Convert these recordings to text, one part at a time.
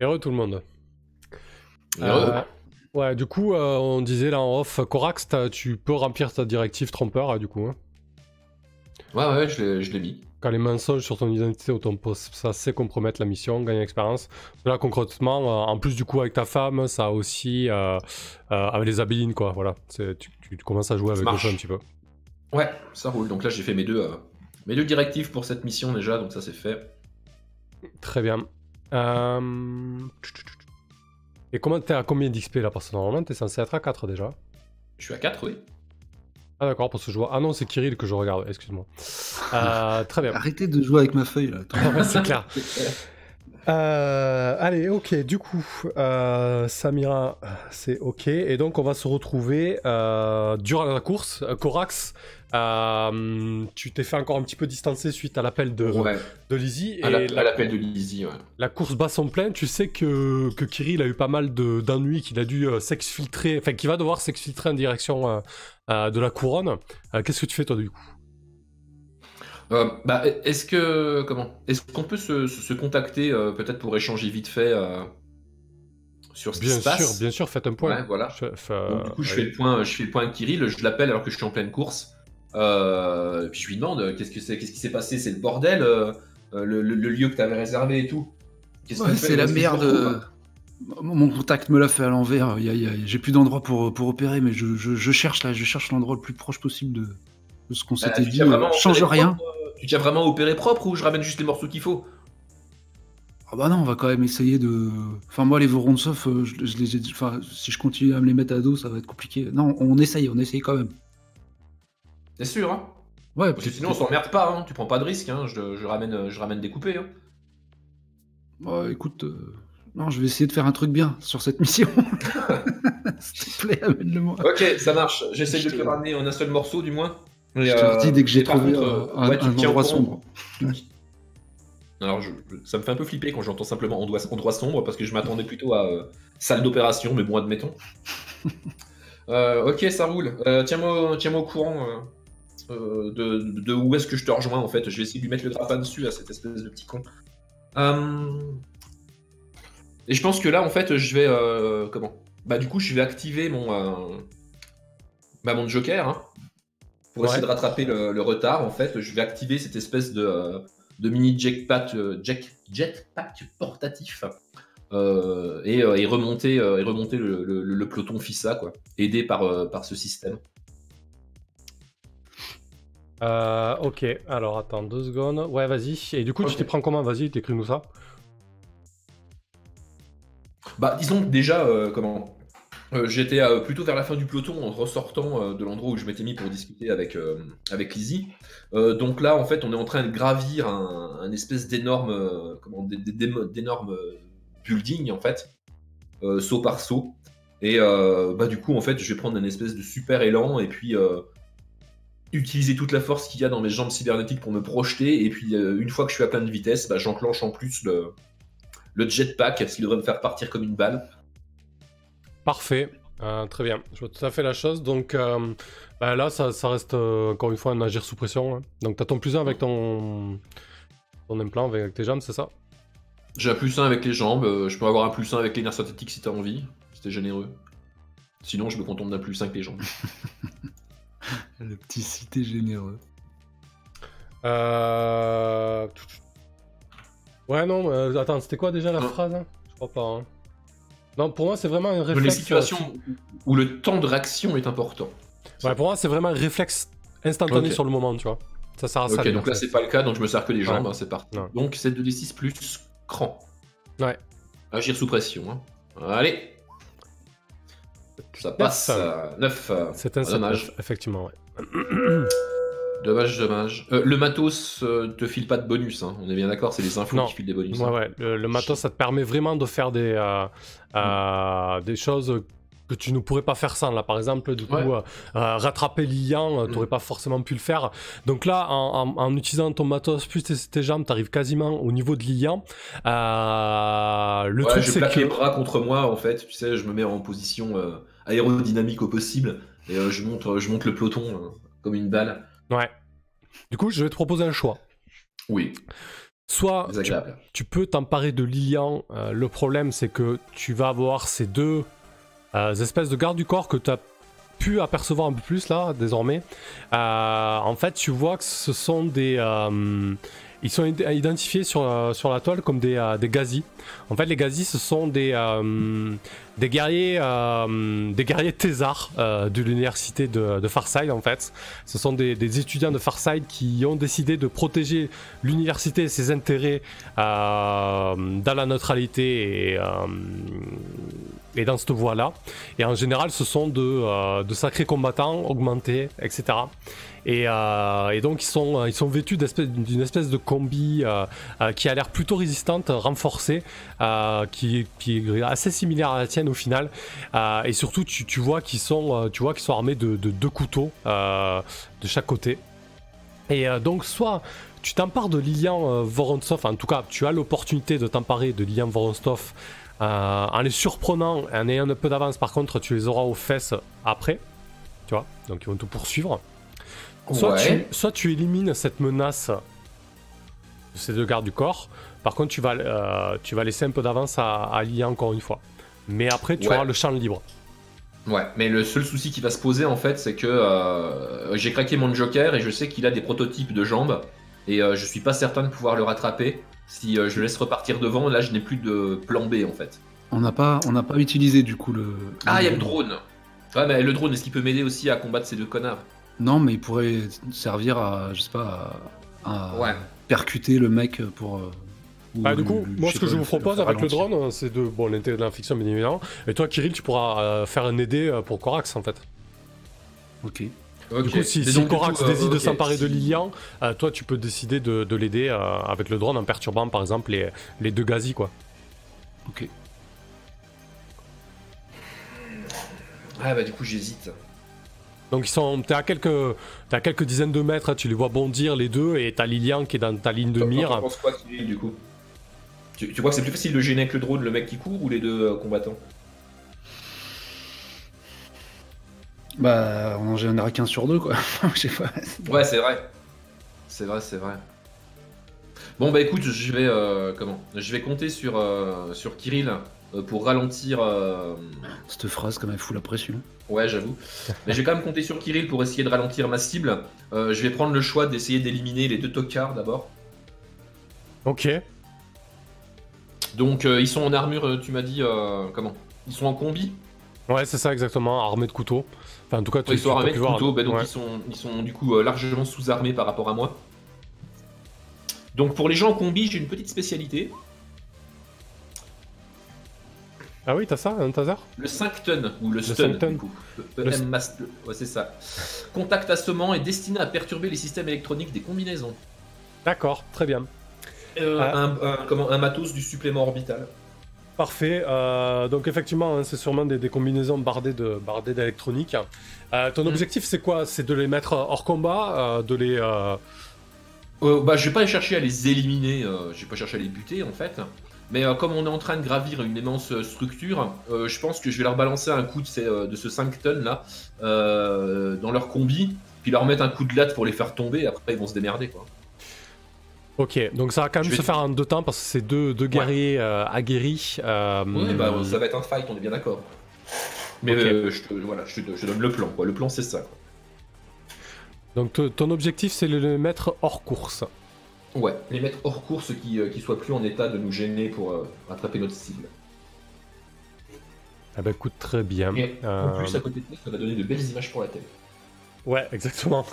Heureux tout le monde. Heureux. Ouais, du coup, on disait là en off, Corax, tu peux remplir ta directive trompeur, du coup. Hein. Ouais, je l'ai mis. Quand les mensonges sur ton identité ou ton poste, ça sait compromettre la mission, gagner l'expérience. Là, concrètement, en plus du coup avec ta femme, ça a aussi avec les Abéline, quoi. Voilà, tu commences à jouer Ça avec le jeu un marche. petit peu. Ouais, ça roule. Donc là, j'ai fait mes deux directives pour cette mission déjà, donc ça c'est fait. Très bien. Et comment t'es à combien d'XP là? Parce que normalement, t'es censé être à 4 déjà. Je suis à 4, oui. Ah d'accord, parce que je vois... Ah non, c'est Kirill que je regarde, excuse-moi. Très bien. Arrêtez de jouer avec ma feuille là. Ouais, c'est clair. Allez, ok, du coup, Samira, c'est ok. Et donc, on va se retrouver durant la course. Corax, tu t'es fait encore un petit peu distancer suite à l'appel de Lizzie. À l'appel de Lizzie, ouais. La course bat son plein. Tu sais que Kirill a eu pas mal d'ennuis, qu'il a dû s'exfiltrer, enfin, qu'il va devoir s'exfiltrer en direction de la couronne. Qu'est-ce que tu fais, toi, du coup? Est-ce qu'on peut se contacter peut-être pour échanger vite fait sur ce qui se passe? Bien sûr, faites un point. Ouais, voilà. Donc, du coup, je fais le point avec Kirill, je l'appelle alors que je suis en pleine course. Puis je lui demande qu'est-ce qui s'est passé, c'est le bordel, le lieu que tu avais réservé et tout. Ouais, c'est la merde. Mon contact me l'a fait à l'envers. J'ai plus d'endroit pour opérer, mais je cherche l'endroit le plus proche possible de ce qu'on s'était dit. Change rien. Tu tiens vraiment opéré propre ou je ramène juste les morceaux qu'il faut? Ah bah non, on va quand même essayer de. Enfin, moi, les Vorontsov, je les ai. Enfin, si je continue à me les mettre à dos, ça va être compliqué. Non, on essaye quand même. T'es sûr, hein? Ouais, parce que sinon on s'emmerde pas, hein. Tu prends pas de risque, hein. Je ramène découpé. Hein. Bah écoute, non, je vais essayer de faire un truc bien sur cette mission. S'il te plaît, amène-le-moi. Ok, ça marche. J'essaye de te ramener en un seul morceau, du moins. Je te le dis dès que j'ai trouvé un endroit sombre. Alors, ça me fait un peu flipper quand j'entends simplement endroit sombre, parce que je m'attendais plutôt à salle d'opération, mais bon, admettons. Ok, ça roule. Tiens-moi au courant de où est-ce que je te rejoins, en fait. Je vais essayer de lui mettre le grappin dessus à cette espèce de petit con. Et je pense que là, en fait, je vais... du coup, je vais activer mon Joker, hein, pour essayer de rattraper le retard, en fait. Je vais activer cette espèce de mini jetpack portatif et remonter le peloton FISA, quoi, aidé par ce système. Ok, alors attends 2 secondes. Ouais, vas-y. Et du coup, tu t'y prends comment? Vas-y, décris-nous ça. Disons que déjà, j'étais plutôt vers la fin du peloton en ressortant de l'endroit où je m'étais mis pour discuter avec Lizzie. Donc là, en fait, on est en train de gravir un espèce d'énorme building, en fait, saut par saut. Et du coup, en fait, je vais prendre un espèce de super élan et puis utiliser toute la force qu'il y a dans mes jambes cybernétiques pour me projeter. Et puis, une fois que je suis à pleine vitesse, j'enclenche en plus le jetpack, ce qui devrait me faire partir comme une balle. Parfait, très bien, je vois tout à fait la chose. Donc là, ça reste encore une fois un agir sous pression. Hein. Donc t'as ton +1 avec ton implant, avec tes jambes, c'est ça? J'ai un +1 avec les jambes, je peux avoir un +1 avec les nerfs synthétiques si t'as envie, c'était généreux. Sinon, je me contente d'un +1 avec les jambes. Le petit cité généreux. Ouais, non, attends, c'était quoi déjà la phrase hein? Je crois pas. Hein. Non, pour moi, c'est vraiment un réflexe. Les situations où le temps de réaction est important. Ouais, pour moi, c'est vraiment un réflexe instantané sur le moment, tu vois. Ça sert à ça. Ok, donc là, c'est pas le cas, donc je me sers que les jambes, hein, c'est parti. Ouais. Donc, c'est 2d6 plus cran. Ouais. Agir sous pression. Hein. Allez. Ça passe. 9. C'est un dommage. Effectivement, ouais. Dommage. Le matos te file pas de bonus, hein. On est bien d'accord, c'est les infos qui filent des bonus. Ouais, hein. ouais. Le matos, ça te permet vraiment de faire des choses que tu ne pourrais pas faire sans. Là, par exemple, du coup, rattraper Lilian, tu n'aurais pas forcément pu le faire. Donc là, en utilisant ton matos plus tes jambes, tu arrives quasiment au niveau de Lilian. Le truc, je plaque les bras contre moi, en fait. Tu sais, je me mets en position aérodynamique au possible et je monte le peloton comme une balle. Ouais. Du coup, je vais te proposer un choix. Oui. Soit tu peux t'emparer de Lilian. Le problème, c'est que tu vas avoir ces deux espèces de gardes du corps que tu as pu apercevoir un peu plus là, désormais. En fait, tu vois que ce sont des... ils sont identifiés sur la toile comme des gazis. En fait, les gazis, ce sont des guerriers thésards de l'université de Farside, en fait. Ce sont des étudiants de Farside qui ont décidé de protéger l'université et ses intérêts dans la neutralité et dans cette voie-là. Et en général, ce sont de sacrés combattants augmentés, etc. Et donc ils sont vêtus d'une espèce de combi qui a l'air plutôt résistante, renforcée, qui est assez similaire à la tienne au final. Et surtout tu vois qu'ils sont armés de 2 couteaux de chaque côté. Et donc soit tu t'empares de Lilian Vorontsov, en tout cas tu as l'opportunité de t'emparer de Lilian Vorontsov en les surprenant, en ayant un peu d'avance. Par contre tu les auras aux fesses après, tu vois, donc ils vont te poursuivre. Soit tu élimines cette menace de ces 2 gardes du corps. Par contre, tu vas laisser un peu d'avance à Lilian encore une fois. Mais après, tu auras le champ libre. Ouais, mais le seul souci qui va se poser, en fait, c'est que j'ai craqué mon Joker et je sais qu'il a des prototypes de jambes. Et je suis pas certain de pouvoir le rattraper. Si je le laisse repartir devant, là, je n'ai plus de plan B, en fait. On n'a pas utilisé, du coup, le... Ah, il y a le drone. Ouais, mais le drone, est-ce qu'il peut m'aider aussi à combattre ces 2 connards? Non, mais il pourrait servir à, je sais pas, à percuter le mec pour... du coup, moi, ce que je vous propose avec le drone, c'est de... Bon, l'intérêt de l'infliction, bien évidemment. Et toi, Kirill, tu pourras faire un aidé pour Corax, en fait. Ok. Du coup, si Corax décide de s'emparer de Lilian, toi, tu peux décider de l'aider avec le drone en perturbant, par exemple, les 2 gazis, quoi. Ok. Ah bah du coup, j'hésite. Donc t'es à quelques dizaines de mètres, tu les vois bondir les 2 et t'as Lilian qui est dans ta ligne de mire. Tu penses quoi, du coup tu crois que c'est plus facile de gêner avec le drone le mec qui court ou les 2 combattants? Bah, on en génère qu'un sur 2, quoi. Je sais pas. Ouais, c'est vrai. C'est vrai. Bon bah écoute, je vais compter sur Kirill pour ralentir... Cette phrase, quand même, fout la pression. Ouais, j'avoue. Mais j'ai quand même compté sur Kirill pour essayer de ralentir ma cible. Je vais prendre le choix d'essayer d'éliminer les 2 tocards d'abord. Ok. Donc ils sont en armure, tu m'as dit... comment? Ils sont en combi? Ouais, c'est ça exactement, armés de couteaux. Enfin, en tout cas, ils sont armés de couteaux, donc ouais. ils sont du coup largement sous-armés par rapport à moi. Donc pour les gens en combi, j'ai une petite spécialité. Ah oui, t'as ça, un taser? Le 5 tonnes, ou le stun, du coup. Ouais, c'est ça. Contact assommant est destiné à perturber les systèmes électroniques des combinaisons. D'accord, très bien. Un matos du supplément orbital. Parfait, donc effectivement, hein, c'est sûrement des combinaisons bardées d'électronique. Ton objectif, c'est quoi? C'est de les mettre hors combat, de les... je vais pas chercher à les éliminer, je vais pas chercher à les buter, en fait. Mais comme on est en train de gravir une immense structure, je pense que je vais leur balancer un coup de ce 5 tonnes là dans leur combi, puis leur mettre un coup de latte pour les faire tomber, après ils vont se démerder, quoi. Ok, donc ça va quand même se faire en 2 temps parce que c'est deux guerriers aguerris. Oui, bah ça va être un fight, on est bien d'accord. Mais je te donne le plan, quoi. Le plan c'est ça, quoi. Donc ton objectif c'est de les mettre hors course. Ouais, les mettre hors course qui soient plus en état de nous gêner pour attraper notre cible. Ah bah écoute, très bien. Et en plus, à côté de ça va donner de belles images pour la télé. Ouais, exactement.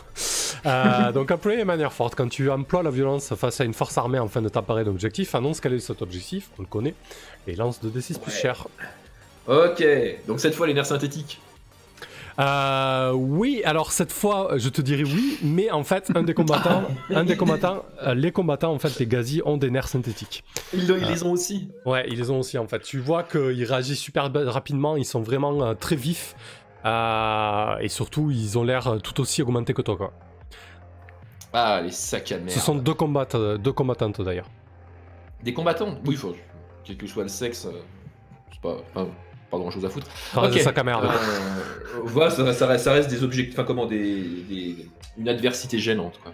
Donc employer de manière forte, quand tu emploies la violence face à une force armée afin de t'emparer d'un objectif, annonce quel est cet objectif, on le connaît, et lance 2d6 plus cher. Ok, donc cette fois les nerfs synthétiques. Oui, alors cette fois, je te dirais oui, mais en fait, les combattants, en fait, les gazis ont des nerfs synthétiques. Ils les ont aussi. Ouais, ils les ont aussi, en fait. Tu vois qu'ils réagissent super rapidement, ils sont vraiment très vifs, et surtout, ils ont l'air tout aussi augmentés que toi, quoi. Ah, les sacs à merde. Ce sont deux combattantes, d'ailleurs. Des combattants? Oui, quel que soit le sexe, c'est pas grand chose à foutre. Des sacs à merde. Voilà, ça reste des objets, enfin comment, une adversité gênante, quoi.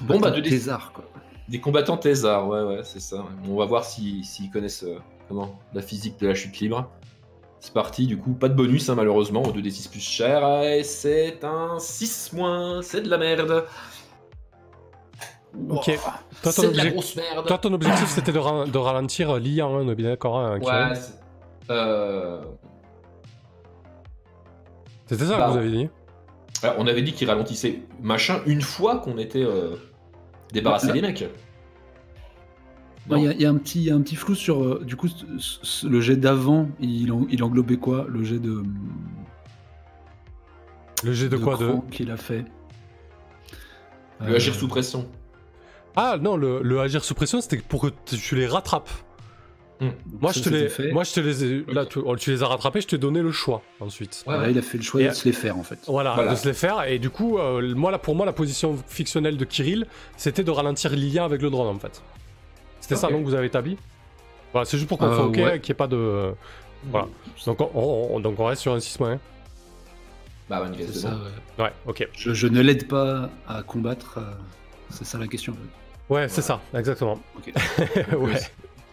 Bon bah, thésard, quoi. Des combattants thésards, ouais, c'est ça. On va voir s'ils connaissent la physique de la chute libre. C'est parti, du coup, pas de bonus, hein, malheureusement, au 2d6 plus cher. Et c'est un 6-, c'est de la merde. Ok. Toi, C'est de la grosse merde. Toi, ton objectif, c'était de ralentir Lian, on est bien d'accord, hein, Ouais, c'était ça que vous avez dit. Alors, on avait dit qu'il ralentissait machin une fois qu'on était débarrassé des mecs. Il y a un petit flou sur du coup le jet d'avant, il englobait quoi? Le jet de quoi qu'il a fait? Le agir sous pression. Ah non, le agir sous pression, c'était pour que tu les rattrapes. Moi, tu les as rattrapés, je t'ai donné le choix ensuite. Ouais, là, il a fait le choix de se les faire en fait. Voilà, de se les faire. Et du coup, pour moi, la position fictionnelle de Kirill, c'était de ralentir Lilian avec le drone en fait. C'était ça donc que vous avez établi. Voilà, c'est juste pour qu'on soit qu'il n'y ait pas de. Voilà. Donc on reste sur un 6-. Bah, c'est ça. Ouais, ok. Je ne l'aide pas à combattre. C'est ça la question. Ouais, c'est ça, exactement. Ok. Ouais.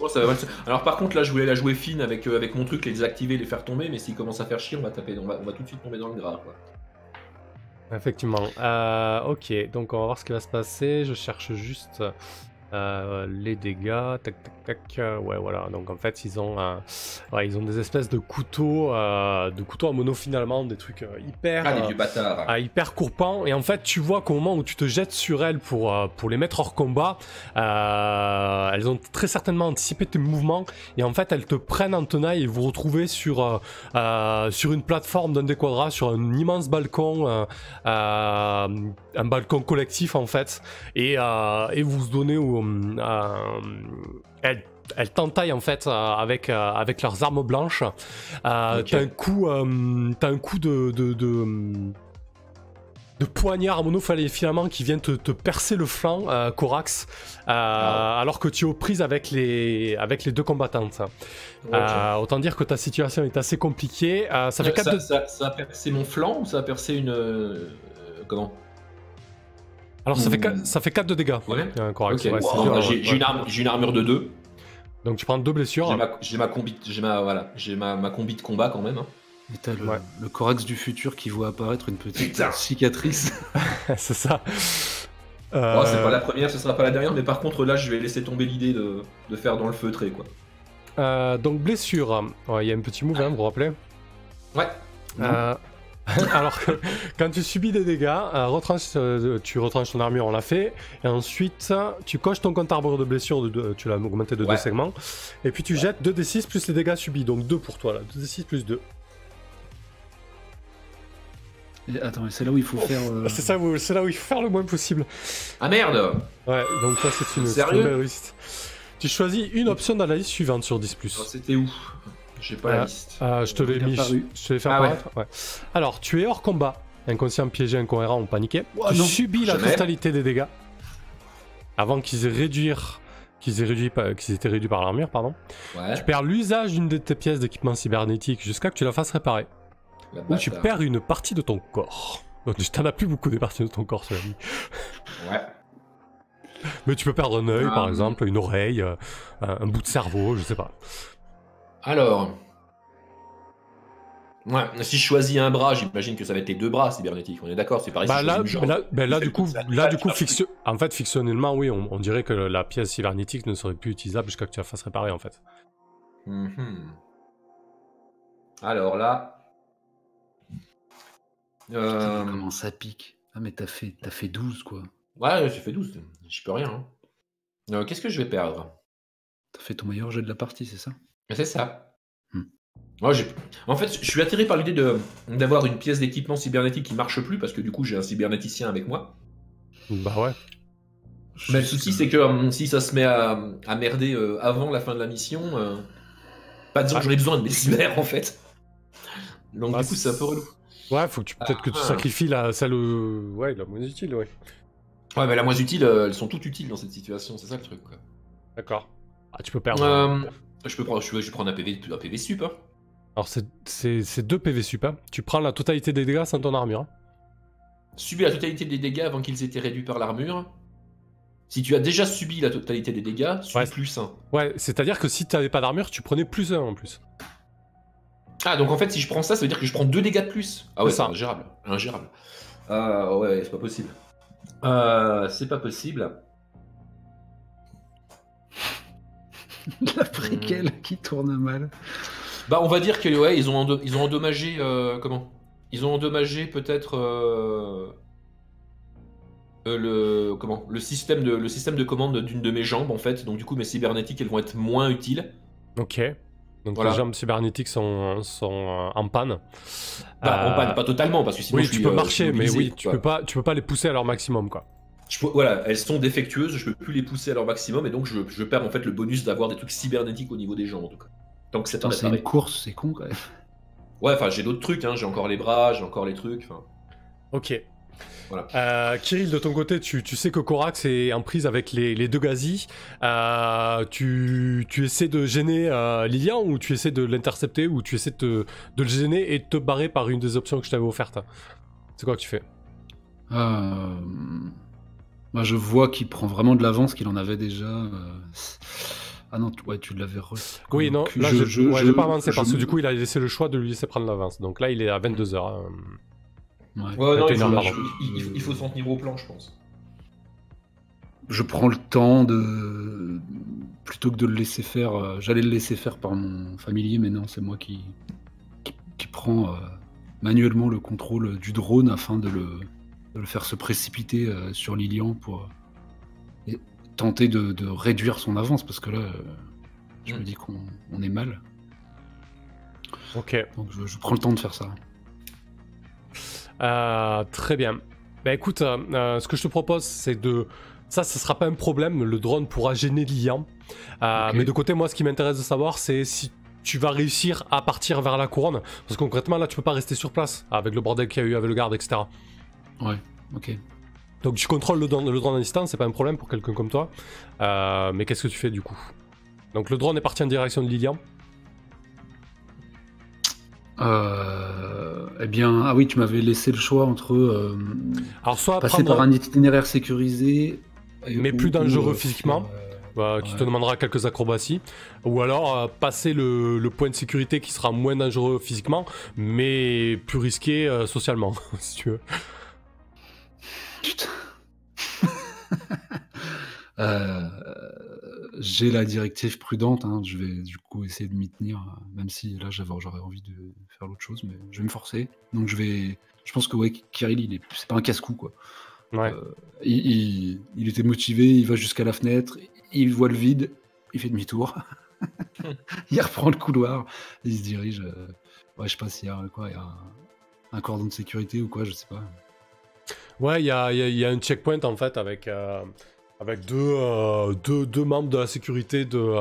Bon, ça va. Alors par contre là je voulais la jouer fine avec mon truc, les désactiver, les faire tomber, mais s'ils commencent à faire chier, on va tout de suite tomber dans le gras quoi. Effectivement. Ok, donc on va voir ce qui va se passer. Je cherche juste les dégâts. Tac tac tac. Ouais voilà. Donc en fait ils ont des espèces de couteaux à mono finalement, des trucs hyper du bâtard. Hyper courpants. Et en fait tu vois qu'au moment où tu te jettes sur elles pour les mettre hors combat, elles ont très certainement anticipé tes mouvements et en fait elles te prennent en tenaille et vous retrouvez sur une plateforme d'un des quadras, sur un immense balcon, un balcon collectif en fait, et vous donnez elles t'entaillent en fait avec leurs armes blanches. Okay. T'as un coup de poignard à mono finalement qui vient te percer le flanc, Corax, alors que tu es aux prises avec les deux combattantes. Okay. Autant dire que ta situation est assez compliquée. Ça a percé mon flanc ou ça a percé une... comment? Alors ça fait 4 de dégâts. Ouais. Corax. Okay. Ouais, j'ai une armure de 2. Donc tu prends 2 blessures. J'ai ma combi de combat quand même. Hein. Et t'as le Corax du futur qui voit apparaître une petite cicatrice. C'est ça. C'est pas la première, ce sera pas la dernière, mais par contre là je vais laisser tomber l'idée de faire dans le feutré quoi. Donc blessure, il y a un petit move, vous vous rappelez? Ouais. Alors, quand tu subis des dégâts, tu retranches ton armure, on l'a fait, et ensuite tu coches ton compte arbre de blessure, tu l'as augmenté de 2 segments, et puis tu jettes 2d6 plus les dégâts subis, donc 2 pour toi là, 2d6 plus 2. Et attends, c'est là où il faut faire... C'est là où il faut faire le moins possible. Ah merde! Ouais, donc ça c'est une belle liste. Tu choisis une option dans la liste suivante sur 10+. Oh, c'était où? J'ai pas la liste. Je te l'ai mis. Je te l'ai fait apparaître. Ouais. Alors, tu es hors combat, inconscient, piégé, incohérent ou paniqué. Tu subis la totalité des dégâts avant qu'ils aient été réduits par l'armure, pardon. Ouais. Tu perds l'usage d'une de tes pièces d'équipement cybernétique jusqu'à que tu la fasses réparer. Ou tu perds une partie de ton corps. Donc, tu t'en as plus beaucoup des parties de ton corps, cela dit. Ouais. Mais tu peux perdre un œil, par exemple, une oreille, un bout de cerveau, je sais pas. Alors, si je choisis un bras, j'imagine que ça va être les 2 bras cybernétiques. On est d'accord, c'est pareil. Là, du coup, en fait, fictionnellement, oui, on dirait que la pièce cybernétique ne serait plus utilisable jusqu'à que tu la fasses réparer, en fait. Alors là, comment ça pique? Ah mais t'as fait 12 quoi. Ouais, j'ai fait 12, j'y peux rien. Hein. Qu'est-ce que je vais perdre? T'as fait ton meilleur jet de la partie, c'est ça? C'est ça. Moi, en fait, je suis attiré par l'idée d'avoir une pièce d'équipement cybernétique qui marche plus, parce que du coup, j'ai un cybernéticien avec moi. Bah ouais. Mais le souci, c'est que si ça se met à merder avant la fin de la mission, j'en ai besoin de mes cyber, en fait. Donc du coup, c'est un peu relou. Ouais, faut que peut-être que tu sacrifies celle la moins utile, ouais. Ouais, mais la moins utile, elles sont toutes utiles dans cette situation, c'est ça le truc, quoi. D'accord. Ah, tu peux perdre. Je vais prendre un PV sup. Hein. Alors, c'est 2 PV sup. Hein. Tu prends la totalité des dégâts sans ton armure. Hein. Subir la totalité des dégâts avant qu'ils aient été réduits par l'armure. Si tu as déjà subi la totalité des dégâts, subis plus 1. Ouais, c'est-à-dire que si tu n'avais pas d'armure, tu prenais plus 1 en plus. Ah, donc en fait, si je prends ça, ça veut dire que je prends 2 dégâts de plus. Ah ouais, c'est ça. ingérable. Ingérable. Ouais, c'est pas possible. C'est pas possible. La préquelle qui tourne mal. Bah, on va dire que ouais, ils ont endommagé. Comment? Ils ont endommagé peut-être le système de commande d'une de mes jambes en fait. Donc du coup, mes cybernétiques, elles vont être moins utiles. Ok. Donc Voilà. les jambes cybernétiques sont en panne. Bah, en panne, pas totalement, parce que sinon oui, tu peux marcher, mais oui, tu quoi. peux pas les pousser à leur maximum, quoi. Voilà, elles sont défectueuses, je peux plus les pousser à leur maximum, et donc je perds en fait le bonus d'avoir des trucs cybernétiques au niveau des jambes en tout cas. Donc c'est une course, c'est con quand même. Ouais, enfin j'ai d'autres trucs, hein. J'ai encore les bras, j'ai encore les trucs. Ok. Voilà. Kirill, de ton côté, tu sais que Corax est en prise avec les deux gazis. Tu essaies de gêner Lilian, ou tu essaies de l'intercepter, ou tu essaies de le gêner et de te barrer par une des options que je t'avais offertes. C'est quoi que tu fais? Moi, je vois qu'il prend vraiment de l'avance, qu'il en avait déjà. Ah non, ouais, tu l'avais Oui, non, là je vais pas avancer parce que du coup il a laissé le choix de lui laisser prendre l'avance. Donc là il est à 22h. Ouais, non, il faut s'en tenir au plan, je pense. Je prends le temps de. Plutôt que de le laisser faire. J'allais le laisser faire par mon familier, mais non, c'est moi qui prend manuellement le contrôle du drone afin de le faire se précipiter sur Lilian pour tenter de réduire son avance, parce que là, je me dis qu'on est mal. Ok. Donc je prends le temps de faire ça. Très bien. Bah écoute, ce que je te propose, c'est de... Ça sera pas un problème, le drone pourra gêner Lilian. Okay. Mais de côté, moi, ce qui m'intéresse de savoir, c'est si tu vas réussir à partir vers la couronne. Parce que concrètement, là, tu peux pas rester sur place, avec le bordel qu'il y a eu avec le garde, etc. Ouais, ok. Donc tu contrôles le drone à distance, c'est pas un problème pour quelqu'un comme toi. Mais qu'est-ce que tu fais du coup? Donc le drone est parti en direction de Lilian. Eh bien, ah oui, tu m'avais laissé le choix entre alors soit passer par un itinéraire sécurisé, mais plus dangereux physiquement, qui te demandera quelques acrobaties, ou alors passer le point de sécurité qui sera moins dangereux physiquement, mais plus risqué socialement, si tu veux. Putain. J'ai la directive prudente, hein. Je vais du coup essayer de m'y tenir, même si là j'aurais envie de faire l'autre chose, mais je vais me forcer. Donc je pense que ouais, Kirill, c'est pas un casse-cou quoi. Ouais. Il était motivé, il va jusqu'à la fenêtre, il voit le vide, il fait demi-tour, il reprend le couloir, il se dirige. Ouais, je sais pas s'il y a quoi, il y a un cordon de sécurité ou quoi, je sais pas. Ouais, il y a un checkpoint en fait avec deux membres de la sécurité de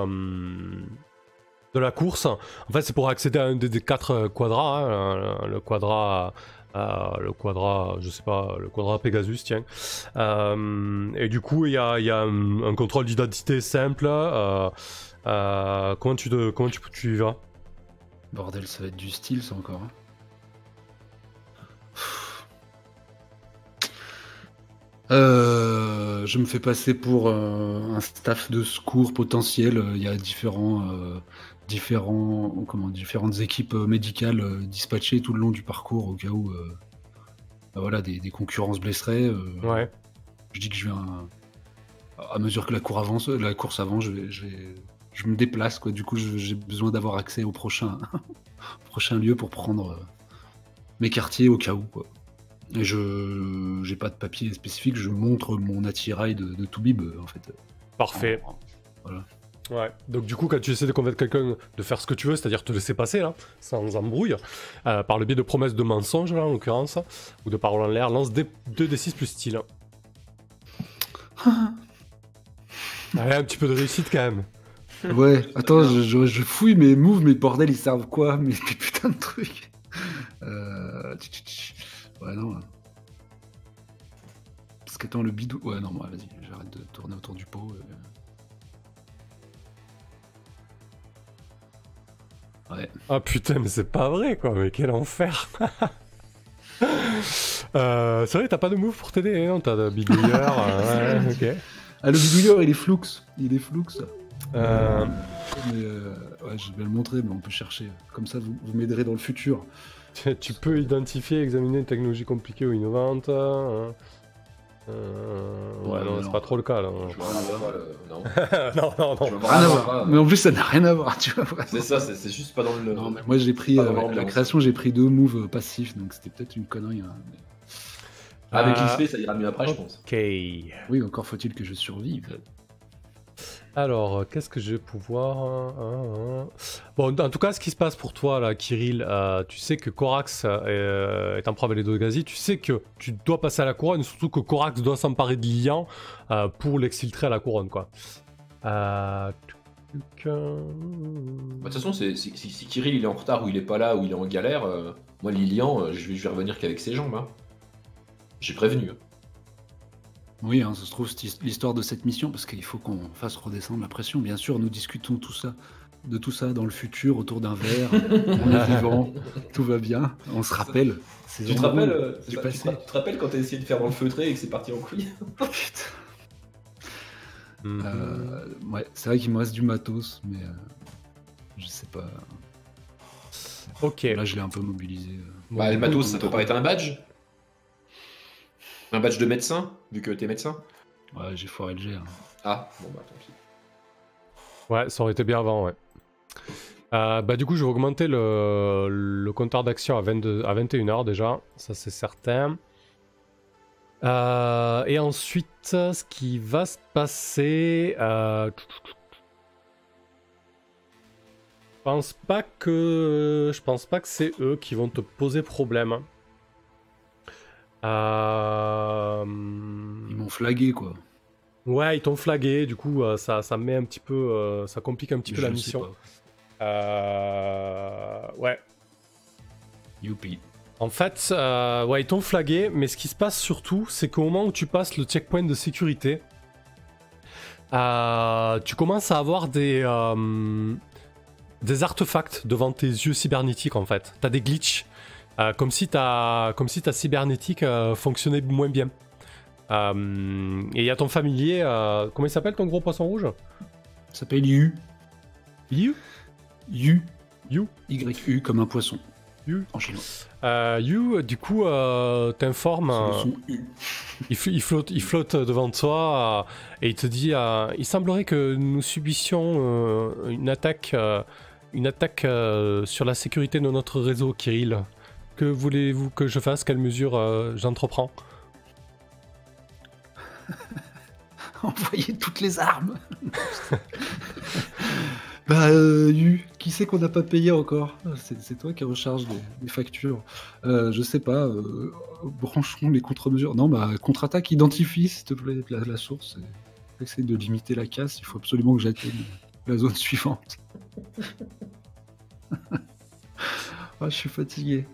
la course. En fait, c'est pour accéder à un des 4 quadras, hein, le quadra, je sais pas, le quadra Pegasus, tiens. Et du coup, il y a un contrôle d'identité simple. Comment tu y vas? Bordel, ça va être du style, ça encore. Hein. Je me fais passer pour un staff de secours potentiel. Il y a différentes équipes médicales dispatchées tout le long du parcours au cas où voilà, des concurrents se blesseraient. Ouais. Je dis que je viens à mesure que la course avance, je me déplace quoi. Du coup, j'ai besoin d'avoir accès au prochain lieu pour prendre mes quartiers au cas où quoi. Et j'ai pas de papier spécifique, je montre mon attirail de Toubib en fait. Parfait. Voilà. Ouais, donc du coup quand tu essaies de convaincre quelqu'un de faire ce que tu veux, c'est-à-dire te laisser passer là, sans embrouille, par le biais de promesses de mensonges là en l'occurrence, ou de paroles en l'air, lance 2d6 plus style. Allez, un petit peu de réussite quand même. Ouais, attends, je fouille mes moves, mes bordels ils servent quoi, mes putains de trucs. Ouais, non. Parce qu'attends, le bidou. Ouais, non, moi, vas-y, j'arrête de tourner autour du pot. Ouais. Ah putain, mais c'est pas vrai quoi, mais quel enfer. C'est vrai, t'as pas de move pour t'aider, non? T'as de bidouilleur, ouais, ok. Ah, le bidouilleur, il est flou. Il est flou, ça. Mais, ouais, je vais le montrer, mais on peut chercher. Comme ça, vous m'aiderez dans le futur. Tu peux identifier, examiner une technologie compliquée ou innovante. Ouais, non, c'est pas trop le cas là. Je vois rien à voir, non. Non. Je vois Rien à vraiment voir. pas. Mais en plus, ça n'a rien à voir, tu vois. Vraiment. C'est ça, c'est juste pas dans le. Non, mais moi, j'ai pris Pas dans la l'ambiance. création, j'ai pris 2 moves passifs, donc c'était peut-être une connerie. Hein, mais... Avec l'XP, ça ira mieux après, je pense. Ok. Oui, encore faut-il que je survive. Alors, qu'est-ce que je vais pouvoir... Bon, en tout cas, ce qui se passe pour toi, là, Kirill, tu sais que Corax est en problème de Gazi, tu sais que tu dois passer à la couronne, surtout que Corax doit s'emparer de Lilian pour l'exfiltrer à la couronne, quoi. De toute façon, si Kirill il est en retard ou il est pas là ou il est en galère, moi Lilian, je vais revenir qu'avec ses jambes. Hein. J'ai prévenu. Oui, hein, ça se trouve, c'est l'histoire de cette mission, parce qu'il faut qu'on fasse redescendre la pression. Bien sûr, nous discutons de tout ça dans le futur, autour d'un verre, on est vivant, tout va bien, on se rappelle. Tu te rappelles quand t'as essayé de faire dans le feutré et que c'est parti en couille? Ouais, c'est vrai qu'il me reste du matos, mais je sais pas. Ok. Là, je l'ai un peu mobilisé. Bah, le matos, ça peut pas être un badge? Un badge de médecin, vu que t'es médecin? Ouais, j'ai foiré le jet. Hein. Ah, bon bah tant pis. Ouais, ça aurait été bien avant, ouais. Bah du coup, je vais augmenter le compteur d'action à 21h déjà, ça c'est certain. Et ensuite, ce qui va se passer... Je pense pas que c'est eux qui vont te poser problème. Ils m'ont flagué, quoi. Ouais, ils t'ont flagué, du coup, ça met un petit peu... ça complique un petit peu la mission. Ouais. Youpi. En fait, ouais, ils t'ont flagué, mais ce qui se passe surtout, c'est qu'au moment où tu passes le checkpoint de sécurité, tu commences à avoir des artefacts devant tes yeux cybernétiques, en fait. T'as des glitches, comme si ta cybernétique fonctionnait moins bien. Et il y a ton familier, comment il s'appelle ton gros poisson rouge? Ça s'appelle Yu. Yu? Yu. Yu? Y-U comme un poisson. Yu. En chinois. Yu, du coup, t'informe. Il flotte devant toi et il te dit il semblerait que nous subissions une attaque sur la sécurité de notre réseau, Kirill. Que voulez-vous que je fasse? Quelle mesure j'entreprends? Envoyer toutes les armes. Bah, Yu, qui c'est qu'on n'a pas payé encore? C'est toi qui recharge des factures. Je sais pas, branchons les contre-mesures. Non, bah, contre-attaque, identifie, s'il te plaît, la source. Essaye de limiter la casse, il faut absolument que j'atteigne la zone suivante. Oh, je suis fatigué.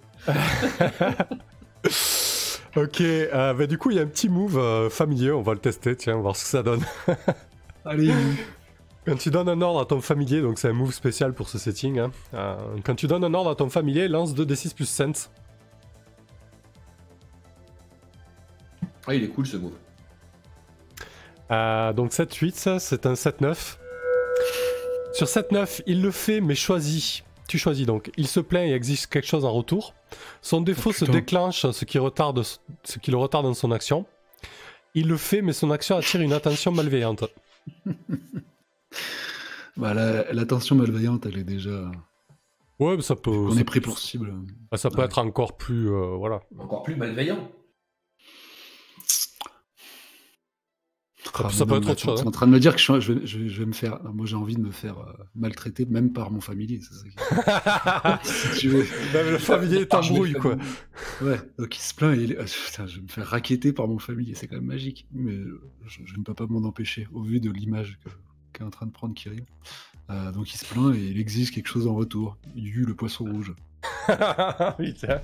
Ok, bah du coup il y a un petit move familier, on va le tester, tiens, on va voir ce que ça donne. Allez, quand tu donnes un ordre à ton familier, donc c'est un move spécial pour ce setting, hein, quand tu donnes un ordre à ton familier, lance 2d6 plus sense. Ah, il est cool ce move. Donc 7-8, c'est un 7-9. Sur 7-9, il le fait, mais choisis. Tu choisis donc. Il se plaint et exige quelque chose en retour. Son défaut se déclenche, ce qui le retarde dans son action. Il le fait, mais son action attire une attention malveillante. Bah, l'attention malveillante, elle est déjà... Ouais, mais ça peut... On est pris pour cible. Bah, ça peut être encore plus... voilà. Encore plus malveillant. Ça peut être autre chose. Tu es en train de me dire que je vais me faire... Moi, j'ai envie de me faire maltraiter, même par mon familier. C'est ça si tu veux. Même le familier est en brouille, quoi. Ouais, donc il se plaint et putain, je vais me faire racketter par mon familier. C'est quand même magique. Mais je ne peux pas m'en empêcher, au vu de l'image qu'est en train de prendre Kirill. Donc il se plaint et il exige quelque chose en retour. Yu, le poisson rouge. Putain.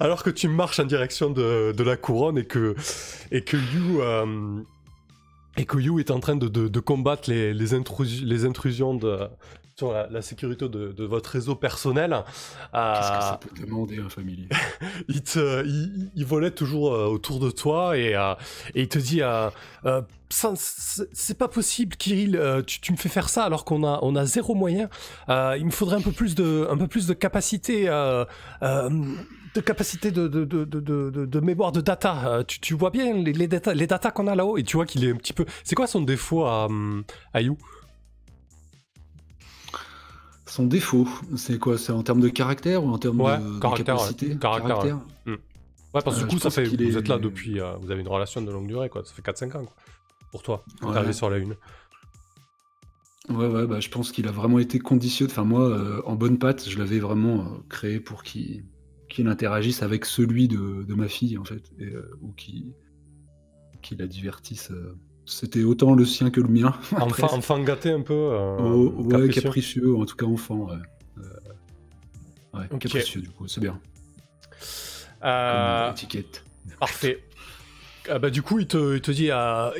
Alors que tu marches en direction de la couronne et que Yu est en train de combattre les intrusions sur la sécurité de votre réseau personnel. Qu'est-ce que ça peut demander un familier? Il volait toujours autour de toi et il te dit c'est pas possible, Kirill, tu me fais faire ça alors qu'on a zéro moyen. Il me faudrait un peu plus de capacité. De capacité de mémoire de data. Tu vois bien les data qu'on a là-haut, et tu vois qu'il est un petit peu... C'est quoi son défaut à You? Son défaut, c'est quoi? C'est en termes de caractère ou en termes de capacité? Ouais, caractère. Ouais, parce que du coup, ça fait, vous êtes là depuis... vous avez une relation de longue durée, quoi. Ça fait 4-5 ans, quoi, pour toi, d'arriver sur la Lune. Ouais, bah, je pense qu'il a vraiment été conditionné. Enfin, moi, en bonne patte, je l'avais vraiment créé pour qu'il interagisse avec celui de ma fille, en fait, ou qu'il la divertisse. C'était autant le sien que le mien. Enfant gâté un peu. Ouais, capricieux, en tout cas enfant. Ouais, okay. Capricieux, du coup, c'est bien. Comme étiquette. Parfait. Bah, du coup, il te dit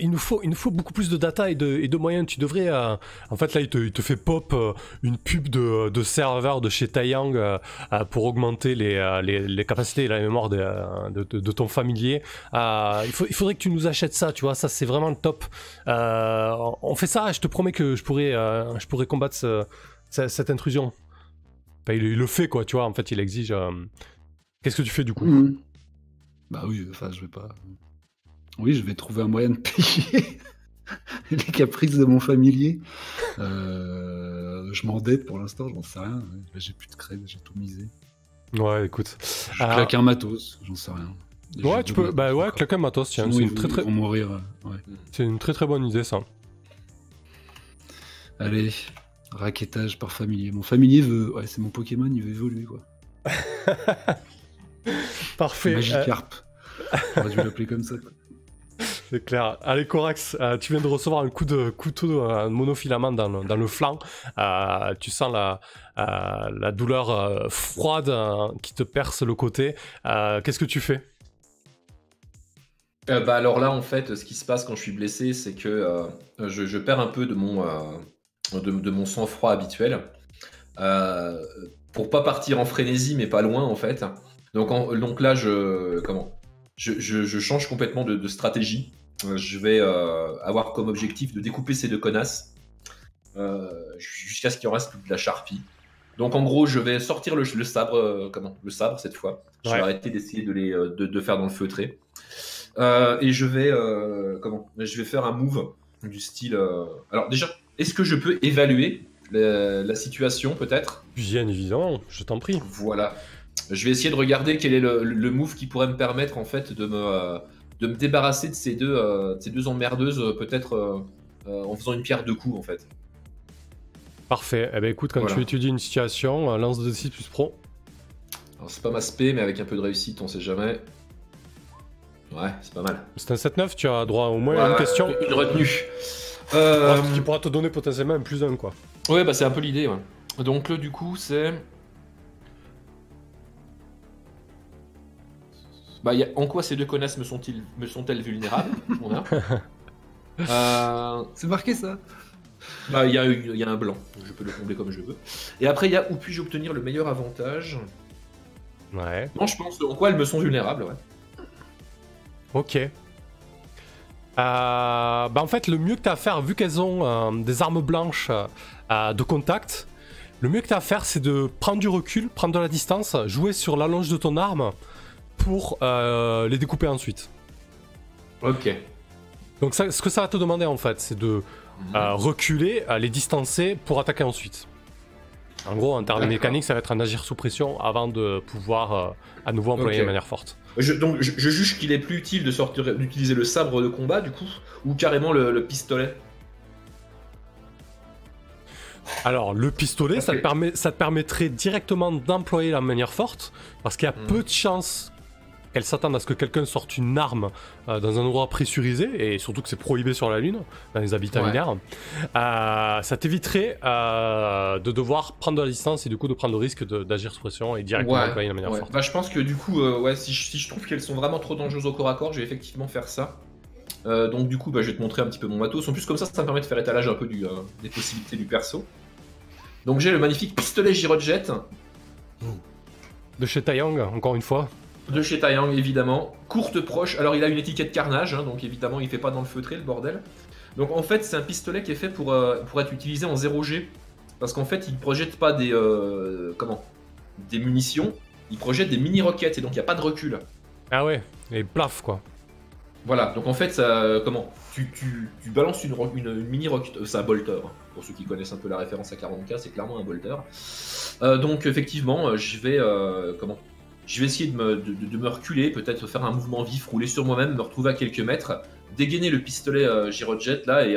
il nous faut beaucoup plus de data et de moyens. Tu devrais... En fait, là, il te fait pop une pub de serveur de chez Taiyang pour augmenter les capacités et la mémoire de ton familier. Il faudrait que tu nous achètes ça, tu vois. Ça, c'est vraiment le top. On fait ça, je te promets que je pourrais combattre cette intrusion. Enfin, il le fait, quoi, tu vois. En fait, il exige... Qu'est-ce que tu fais, du coup? Bah oui, enfin, je vais pas... Oui, je vais trouver un moyen de payer les caprices de mon familier. Je m'endette pour l'instant, j'en sais rien. J'ai plus de crédit, j'ai tout misé. Ouais, écoute. Je claque un matos, j'en sais rien. Ouais, tu peux. Bah ouais, claquer un matos, tiens. C'est une très mourir. Ouais. C'est une très bonne idée, ça. Allez, raquettage par familier. Mon familier veut. Ouais, c'est mon Pokémon, il veut évoluer, quoi. Parfait. Magikarp. J'aurais dû l'appeler comme ça, quoi. C'est clair. Allez, Corax, tu viens de recevoir un coup de couteau de monofilament dans le flanc. Tu sens la douleur froide qui te perce le côté. Qu'est-ce que tu fais? Bah alors là, en fait, ce qui se passe quand je suis blessé, c'est que je perds un peu de mon sang-froid habituel. Pour pas partir en frénésie, mais pas loin, en fait. Donc là, je change complètement de stratégie. Je vais avoir comme objectif de découper ces deux connasses jusqu'à ce qu'il en reste plus que de la charpie. Donc en gros, je vais sortir le sabre, le sabre cette fois. Je vais arrêter d'essayer de faire dans le feutré. Et je vais faire un move du style. Alors déjà, est-ce que je peux évaluer la situation peut-être? Bien évidemment, je t'en prie. Voilà. Je vais essayer de regarder quel est le move qui pourrait me permettre en fait de me débarrasser de ces deux emmerdeuses peut-être en faisant une pierre deux coups en fait. Parfait. Eh ben écoute, quand tu étudies une situation, lance de 6 plus pro. Alors c'est pas ma spé, mais avec un peu de réussite, on sait jamais. Ouais, c'est pas mal. C'est un 7-9, tu as droit au moins à une question. Une retenue. Qui pourra te donner potentiellement un +1 quoi. Ouais, bah c'est un peu l'idée. Ouais. Donc là du coup c'est... Bah, en quoi ces deux connasses me sont-elles vulnérables? C'est marqué ça. Bah, il y a un blanc, je peux le combler comme je veux. Et après, il y a où puis-je obtenir le meilleur avantage? Ouais. Non, je pense en quoi elles me sont vulnérables, ouais. Ok. Bah en fait, le mieux que tu as à faire, vu qu'elles ont des armes blanches de contact, le mieux que tu as à faire, c'est de prendre du recul, prendre de la distance, jouer sur l'allonge de ton arme pour les découper ensuite. Ok. Donc ce que ça va te demander en fait, c'est de reculer, les distancer pour attaquer ensuite. En gros, en termes mécaniques, ça va être un agir sous pression avant de pouvoir à nouveau employer de manière forte. Donc je juge qu'il est plus utile d'utiliser le sabre de combat du coup, ou carrément le pistolet. Alors, le pistolet, ça te permettrait directement d'employer la manière forte, parce qu'il y a peu de chances qu'elle s'attende à ce que quelqu'un sorte une arme dans un endroit pressurisé, et surtout que c'est prohibé sur la Lune, dans les habitats lunaires. Ça t'éviterait de devoir prendre de la distance et du coup de prendre le risque d'agir sous pression et directement employer la manière forte. Bah, je pense que du coup, si je trouve qu'elles sont vraiment trop dangereuses au corps à corps, je vais effectivement faire ça. Donc du coup, bah, je vais te montrer un petit peu mon matos. En plus, comme ça me permet de faire étalage un peu des possibilités du perso. Donc j'ai le magnifique pistolet Girojet. De chez Taeyang, encore une fois. De chez Taeyang, évidemment. Courte proche. Alors, il a une étiquette carnage, hein, donc évidemment, il fait pas dans le feutré, le bordel. Donc, en fait, c'est un pistolet qui est fait pour être utilisé en 0G. Parce qu'en fait, il projette pas des munitions, il projette des mini-roquettes, et donc il n'y a pas de recul. Ah ouais, et plaf, quoi. Voilà, donc en fait, ça, tu balances une mini-roquette, c'est un bolter, hein. Pour ceux qui connaissent un peu la référence à 40K, c'est clairement un bolter. Donc, effectivement, je vais essayer de me reculer, peut-être faire un mouvement vif, rouler sur moi-même, me retrouver à quelques mètres, dégainer le pistolet Girojet là et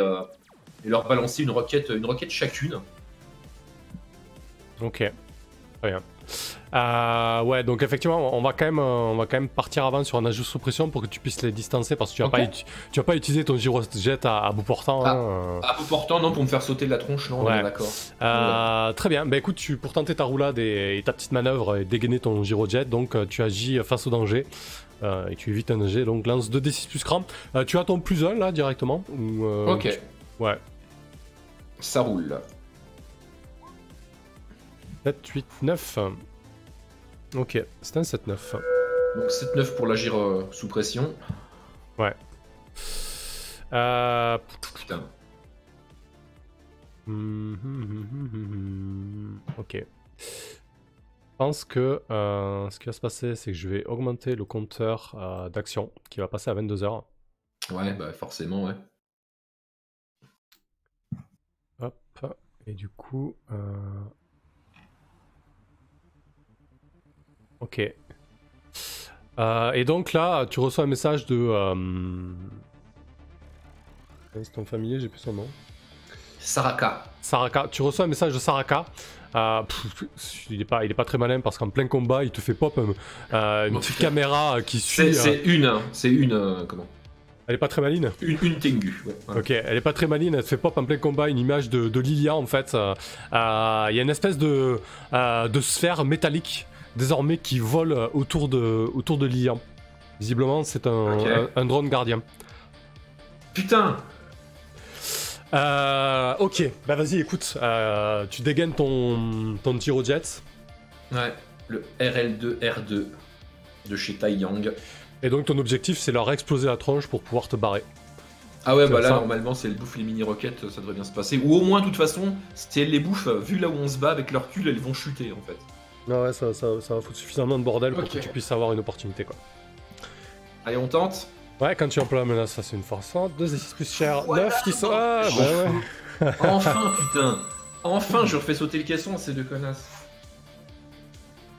leur balancer une roquette chacune. Ok, très bien. Ouais, donc effectivement, on va quand même partir avant sur un ajuste sous pression pour que tu puisses les distancer parce que tu vas pas utiliser ton Girojet à bout portant. À bout portant, non, pour me faire sauter de la tronche, non, ouais. D'accord. Très bien, bah écoute, pour tenter ta roulade et ta petite manœuvre et dégainer ton Girojet, donc tu agis face au danger. Et tu évites un danger, donc lance 2d6 plus cran. Tu as ton plus 1 là directement ou, ok. Ouais. Ça roule là. 7, 8, 9. Ok, c'est un 7-9. Donc 7-9 pour l'agir sous pression. Ouais. Putain. Ok. Je pense que ce qui va se passer, c'est que je vais augmenter le compteur d'action qui va passer à 22h. Ouais, bah forcément, ouais. Hop. Et du coup... Ok. Et donc là, tu reçois un message de... C'est ton familier, j'ai plus son nom. Saraka. Tu reçois un message de Saraka. Il est pas très malin parce qu'en plein combat, il te fait pop une petite caméra qui suit... C'est une... comment ? Elle est pas très maline. Une Tengu. Ouais, voilà. Ok, elle est pas très maline, elle te fait pop en plein combat une image de Lilia en fait. Il y a une espèce de sphère métallique désormais qui vole autour de Lilia. Visiblement, c'est un drone gardien. Putain. Ok, bah vas-y, écoute, tu dégaines ton Girojet. Ouais, le RL2R2 de chez Taeyang. Et donc ton objectif, c'est leur exploser la tronche pour pouvoir te barrer. Ah ouais, bah là, normalement, c'est le bouffe les mini-roquettes, ça devrait bien se passer. Ou au moins, de toute façon, si elle les bouffe, vu là où on se bat, avec leur cul, elles vont chuter, en fait. Ah ouais, ça va foutre suffisamment de bordel pour que tu puisses avoir une opportunité, quoi. Allez, on tente. Ouais, quand tu emploies la menace, ça c'est une force 2 d6 plus cher, ouais, 9 qui sont... Ah, bah ouais. Enfin, putain. Enfin, je refais sauter le caisson, ces deux connasses.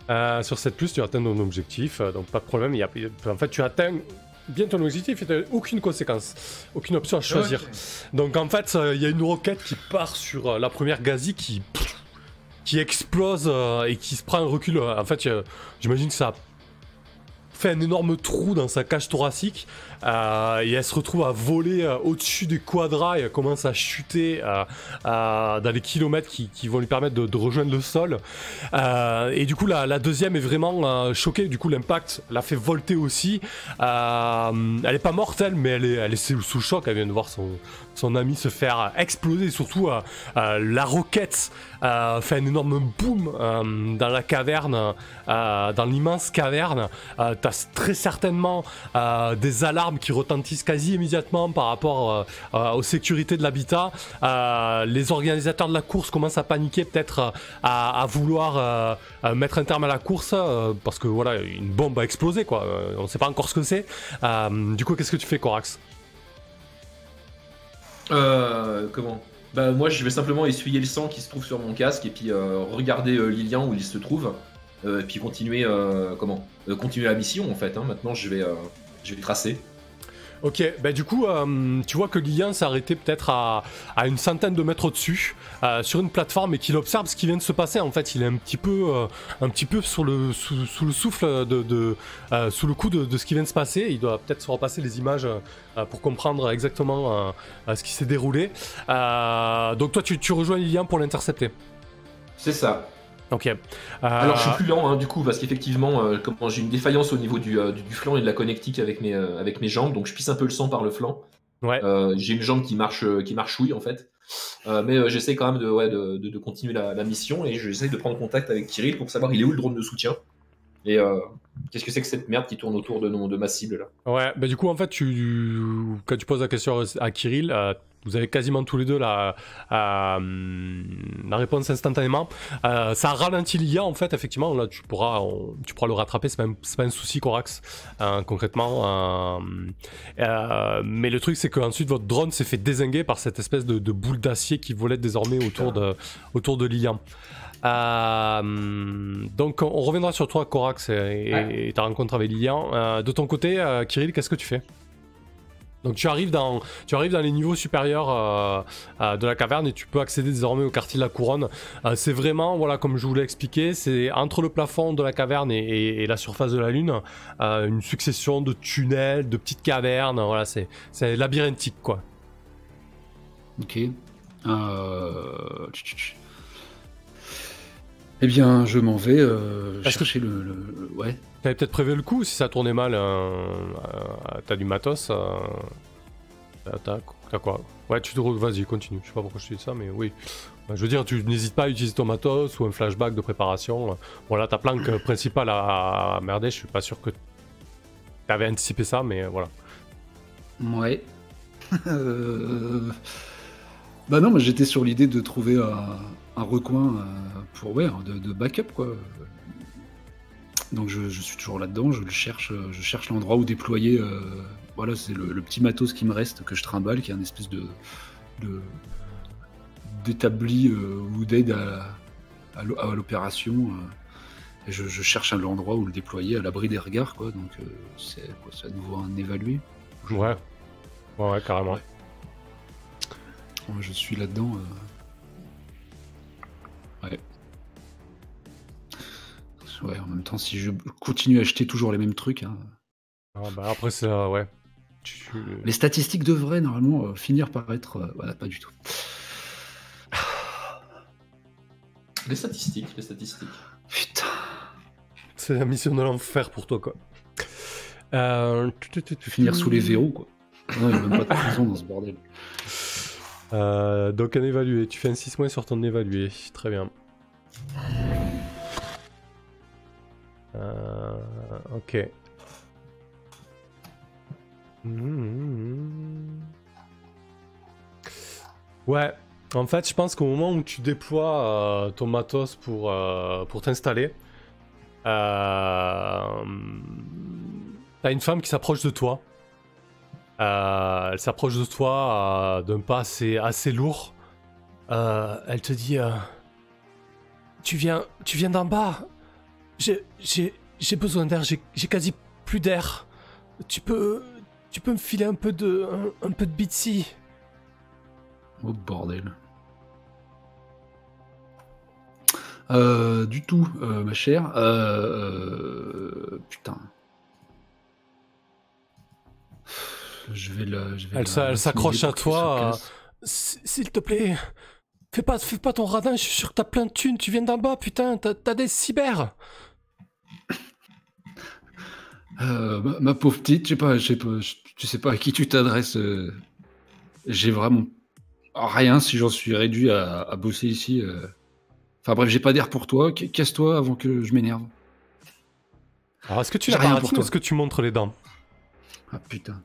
Sur 7+, tu atteins ton objectif, donc pas de problème. En fait, tu atteins bien ton objectif et tu n'as aucune conséquence, aucune option à choisir. Okay. Donc en fait, il y a une roquette qui part sur la première Gazi qui explose et qui se prend un recul. En fait, j'imagine que ça fait un énorme trou dans sa cage thoracique et elle se retrouve à voler au-dessus des quadras et elle commence à chuter dans les kilomètres qui vont lui permettre de rejoindre le sol. Et du coup, la deuxième est vraiment choquée. Du coup, l'impact l'a fait volter aussi. Elle est pas mortelle, mais elle est sous choc. Elle vient de voir son ami se faire exploser. Surtout, la roquette fait un énorme boom dans la caverne, dans l'immense caverne. T'as très certainement des alarmes qui retentissent quasi immédiatement par rapport aux sécurités de l'habitat. Les organisateurs de la course commencent à paniquer, peut-être à vouloir mettre un terme à la course parce que voilà, une bombe a explosé, quoi. On ne sait pas encore ce que c'est. Du coup, qu'est-ce que tu fais, Corax ? Comment ? Bah moi, je vais simplement essuyer le sang qui se trouve sur mon casque et puis regarder Lilian où il se trouve. Et puis continuer la mission en fait. Hein. Maintenant, je vais tracer. Ok, bah du coup, tu vois que Lilian s'est arrêté peut-être à une centaine de mètres au-dessus, sur une plateforme, et qu'il observe ce qui vient de se passer. En fait, il est un petit peu sous le souffle sous le coup de ce qui vient de se passer. Il doit peut-être se repasser les images pour comprendre exactement ce qui s'est déroulé. Donc toi, tu rejoins Lilian pour l'intercepter. C'est ça. Ok. Alors je suis plus lent, hein, du coup, parce qu'effectivement, j'ai une défaillance au niveau du flanc et de la connectique avec mes jambes, donc je pisse un peu le sang par le flanc. Ouais. J'ai une jambe qui marche oui en fait. Mais j'essaie quand même de continuer la mission et j'essaie de prendre contact avec Kirill pour savoir il est où le drone de soutien. Et qu'est-ce que c'est que cette merde qui tourne autour de ma cible là? Ouais, bah du coup en fait quand tu poses la question à Kirill, vous avez quasiment tous les deux la réponse instantanément. Ça ralentit l'IA en fait, effectivement, là tu pourras le rattraper, c'est pas un souci Corax, concrètement. Mais le truc c'est qu'ensuite votre drone s'est fait dézinguer par cette espèce de boule d'acier qui volait désormais autour de l'IA. Donc on reviendra sur toi Corax et ta rencontre avec Lilian. De ton côté, Kirill, qu'est-ce que tu fais? Donc tu arrives dans les niveaux supérieurs de la caverne et tu peux accéder désormais au quartier de la couronne. C'est vraiment, voilà, comme je vous l'ai expliqué, c'est entre le plafond de la caverne et la surface de la lune, une succession de tunnels, de petites cavernes, voilà, c'est labyrinthique quoi. Ok. Eh bien, je m'en vais chercher le... Ouais. T'avais peut-être prévu le coup, si ça tournait mal, t'as du matos, t'as quoi? Ouais, vas-y, continue, je sais pas pourquoi je te dis ça, mais oui. Je veux dire, tu n'hésites pas à utiliser ton matos ou un flashback de préparation. Voilà, ta planque principale à merder, je suis pas sûr que t'avais anticipé ça, mais voilà. Ouais. Bah non, mais j'étais sur l'idée de trouver un recoin pour de backup quoi. Donc je suis toujours là-dedans, je cherche l'endroit où déployer. Voilà, c'est le petit matos qui me reste que je trimballe, qui est un espèce d'établi ou d'aide à l'opération. Et je cherche l'endroit où le déployer à l'abri des regards quoi. Donc c'est à nouveau un évalué. Ouais, carrément. Ouais. Je suis là-dedans. Ouais, en même temps, si je continue à acheter toujours les mêmes trucs. Hein, bah après, c'est ouais. Les statistiques devraient normalement finir par être. Voilà, pas du tout. Les statistiques. Putain. C'est la mission de l'enfer pour toi, quoi. Finir sous les verrous, quoi. Non, il n'y a même pas de prison dans ce bordel. Donc un évalué, tu fais un 6 mois sur ton évalué, très bien. Ok. Ouais, en fait je pense qu'au moment où tu déploies ton matos pour t'installer, t'as une femme qui s'approche de toi. Elle s'approche de toi d'un pas assez lourd. Elle te dit tu viens d'en bas. J'ai besoin d'air, j'ai quasi plus d'air. Tu peux me filer un peu de Bitsy. Oh bordel. Du tout, ma chère. Putain. Elle s'accroche à toi. S'il te plaît, fais pas ton radin, je suis sûr que t'as plein de thunes, tu viens d'en bas, putain, t'as des cyber. Ma pauvre petite, tu sais pas à qui tu t'adresses. J'ai vraiment rien si j'en suis réduit à bosser ici. Enfin bref, j'ai pas d'air pour toi. Casse-toi avant que je m'énerve. Alors est-ce que tu l'as baratine ou est-ce que tu montres les dents? Ah putain.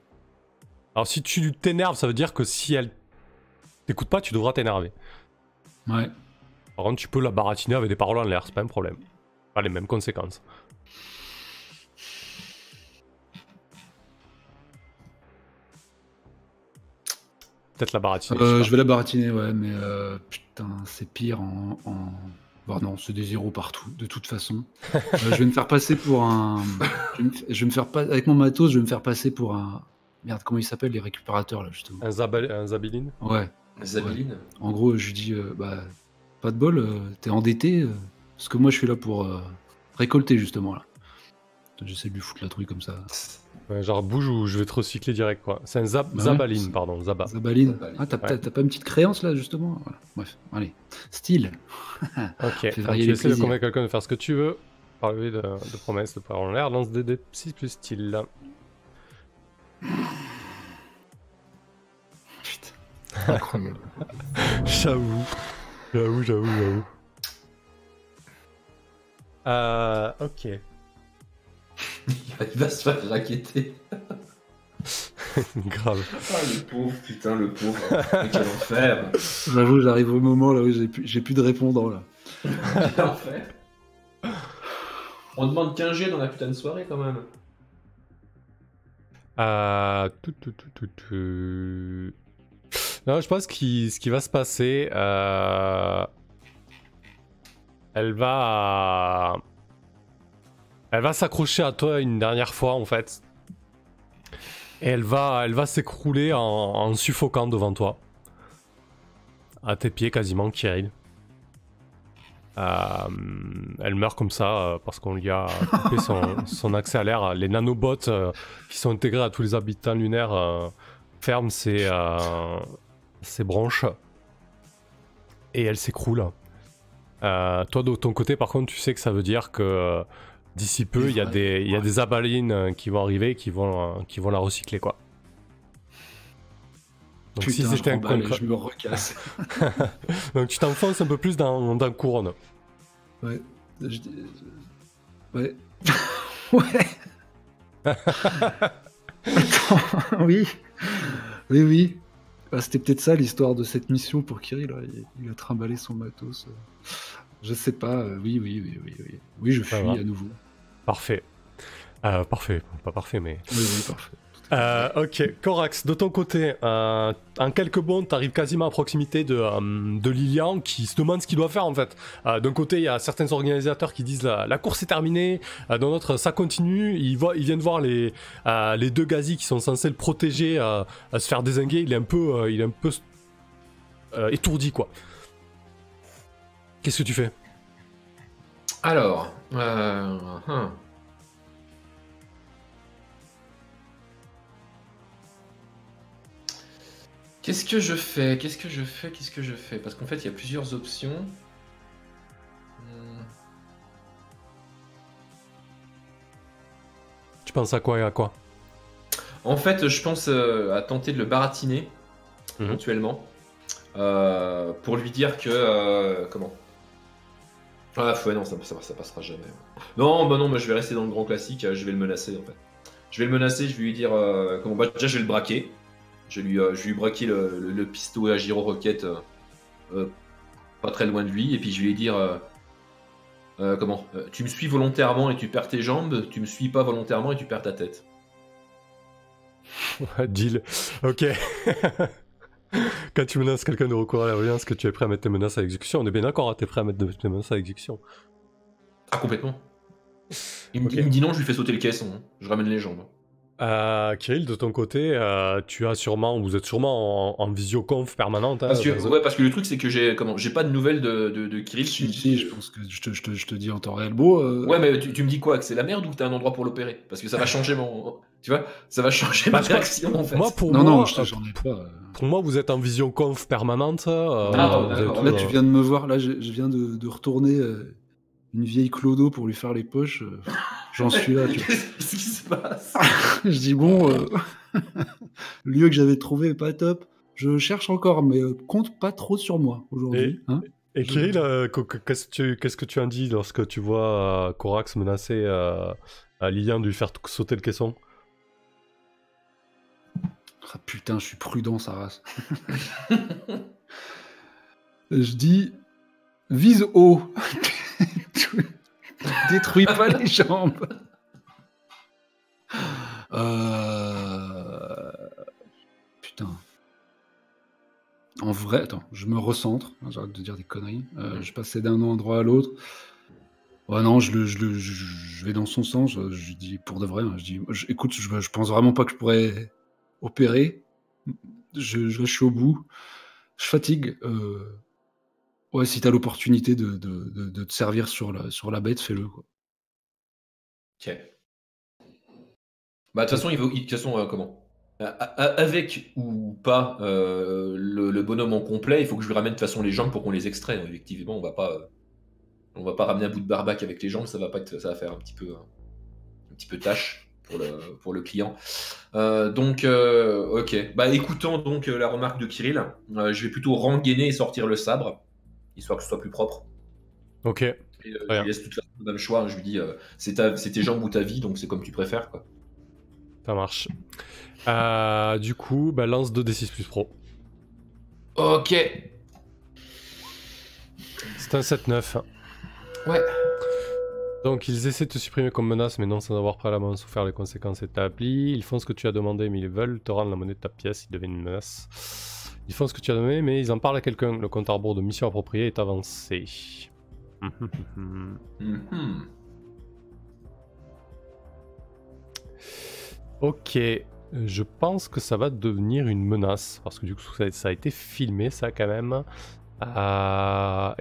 Alors si tu t'énerves, ça veut dire que si elle t'écoute pas, tu devras t'énerver. Ouais. Par contre, tu peux la baratiner avec des paroles en l'air, c'est pas un problème. Pas les mêmes conséquences. Peut-être la baratiner. Je vais la baratiner, ouais, mais putain, c'est pire en... Bon, non, c'est des zéros partout, de toute façon. Je vais me faire passer pour un... Avec mon matos, je vais me faire passer pour un... Merde, comment ils s'appellent les récupérateurs, là, justement? Un Zabiline? Ouais. Zabiline. Ouais. En gros, je lui dis, pas de bol, t'es endetté, parce que moi, je suis là pour récolter, justement, là. J'essaie de lui foutre la trouille comme ça. Ouais, genre, bouge ou je vais te recycler direct, quoi. C'est un Zabaline, pardon, Zabaline. Ah, t'as pas une petite créance, là, justement? Voilà. Bref, allez. Style. Ok, quand tu essaies de convaincre quelqu'un de faire ce que tu veux, parler de promesses, de paroles en l'air, lance des psy plus style. Putain. Incroyable. J'avoue. Ok. Il va se faire raqueter. Grave. Ah, le pauvre, putain, le pauvre. Mais quel enfer. J'avoue, j'arrive au moment là où j'ai plus de répondant là. Quel enfer. On demande 15 G dans la putain de soirée quand même. Non, je pense que ce qui va se passer, elle va s'accrocher à toi une dernière fois en fait. Et elle va s'écrouler en suffoquant devant toi. À tes pieds quasiment, Kirill. Elle meurt comme ça parce qu'on lui a coupé son accès à l'air. Les nanobots qui sont intégrés à tous les habitants lunaires ferment ses branches. Et elle s'écroule. Toi de ton côté par contre tu sais que ça veut dire que d'ici peu il y a des abalines qui vont arriver qui vont la recycler quoi. Donc putain, si c'était un concret, je me recasse. donc tu t'enfonces un peu plus dans couronne. Ouais. Ouais. Ouais. Attends, oui. Oui. Ah, c'était peut-être ça l'histoire de cette mission pour Kirill. Là. Il a trimballé son matos. Je sais pas. Oui. Oui, je fuis à nouveau. Parfait. Parfait. Pas parfait, mais... Oui, parfait. Ok, Corax, de ton côté, en quelques bonds, tu arrives quasiment à proximité de Lilian qui se demande ce qu'il doit faire en fait. D'un côté, il y a certains organisateurs qui disent la course est terminée, d'un autre, ça continue. Ils viennent voir les deux gazis qui sont censés le protéger à se faire dézinguer. Il est un peu étourdi quoi. Qu'est-ce que tu fais? Alors, Qu'est-ce que je fais? Parce qu'en fait, il y a plusieurs options. Tu penses à quoi et à quoi? En fait, je pense à tenter de le baratiner, éventuellement, pour lui dire que... comment? Ah, ouais, non, ça passera jamais. Non, bah non, mais je vais rester dans le grand classique, je vais le menacer, en fait. Je vais lui dire... comment... Bah, déjà, je vais le braquer. Je vais lui braquer le pistolet à gyro-roquette pas très loin de lui, et puis je vais lui dire comment tu me suis volontairement et tu perds tes jambes, tu me suis pas volontairement et tu perds ta tête. Deal. Ok. Quand tu menaces quelqu'un de recours à la violence, que tu es prêt à mettre tes menaces à l'exécution, on est bien d'accord, t'es prêt à mettre tes menaces à l'exécution. Ah, complètement. Il me dit non, je lui fais sauter le caisson, hein. Je ramène les jambes. Kirill, de ton côté, vous êtes sûrement en visioconf permanente. Hein, parce que le truc c'est que j'ai pas de nouvelles de Kirill. Si, je pense que je te dis en temps réel beau. Ouais, mais tu me dis quoi? Que c'est la merde ou que t'as un endroit pour l'opérer? Parce que ça va changer tu vois, ça va changer ma réaction en fait. Non, j'en ai pas. Pour moi, vous êtes en visioconf permanente. Là, tu viens de me voir. Là, je viens de retourner une vieille clodo pour lui faire les poches. J'en suis là. Qu'est-ce qui se passe? Je dis bon, le lieu que j'avais trouvé est pas top. Je cherche encore, mais compte pas trop sur moi aujourd'hui. Et Kirill, qu'est-ce que tu en dis lorsque tu vois Corax menacer Lilian de lui faire sauter le caisson? Ah putain, je suis prudent, sa race. Je dis vise haut. Détruis pas les jambes. Putain. En vrai, attends, je me recentre. J'arrête de dire des conneries. Je passais d'un endroit à l'autre. Ouais, non, je vais dans son sens. Je dis pour de vrai. Je dis, écoute, je pense vraiment pas que je pourrais opérer. Je suis au bout. Je fatigue. Ouais, si t'as l'opportunité de te servir sur la bête, fais-le, quoi. Ok. Bah, de toute façon, comment avec ou pas le bonhomme en complet, il faut que je lui ramène de toute façon les jambes pour qu'on les extrait. Effectivement, on va pas ramener un bout de barbac avec les jambes, ça va faire un petit peu tâche. pour le client. Donc, ok. Bah, écoutant donc la remarque de Kirill, je vais plutôt rengainer et sortir le sabre, histoire que ce soit plus propre. Ok. Et, je lui laisse de toute façon le même choix. Je lui dis, c'est tes jambes ou ta vie, donc c'est comme tu préfères, quoi. Ça marche. Du coup, bah, lance 2d6 plus pro. Ok. C'est un 7-9. Ouais. Donc ils essaient de te supprimer comme menace, mais non sans avoir préalablement souffert les conséquences établies. Ils font ce que tu as demandé, mais ils veulent te rendre la monnaie de ta pièce, ils deviennent une menace. Ils font ce que tu as demandé, mais ils en parlent à quelqu'un. Le compte à rebours de mission appropriée est avancé. Ok, je pense que ça va devenir une menace, parce que du coup ça a été filmé ça quand même. Je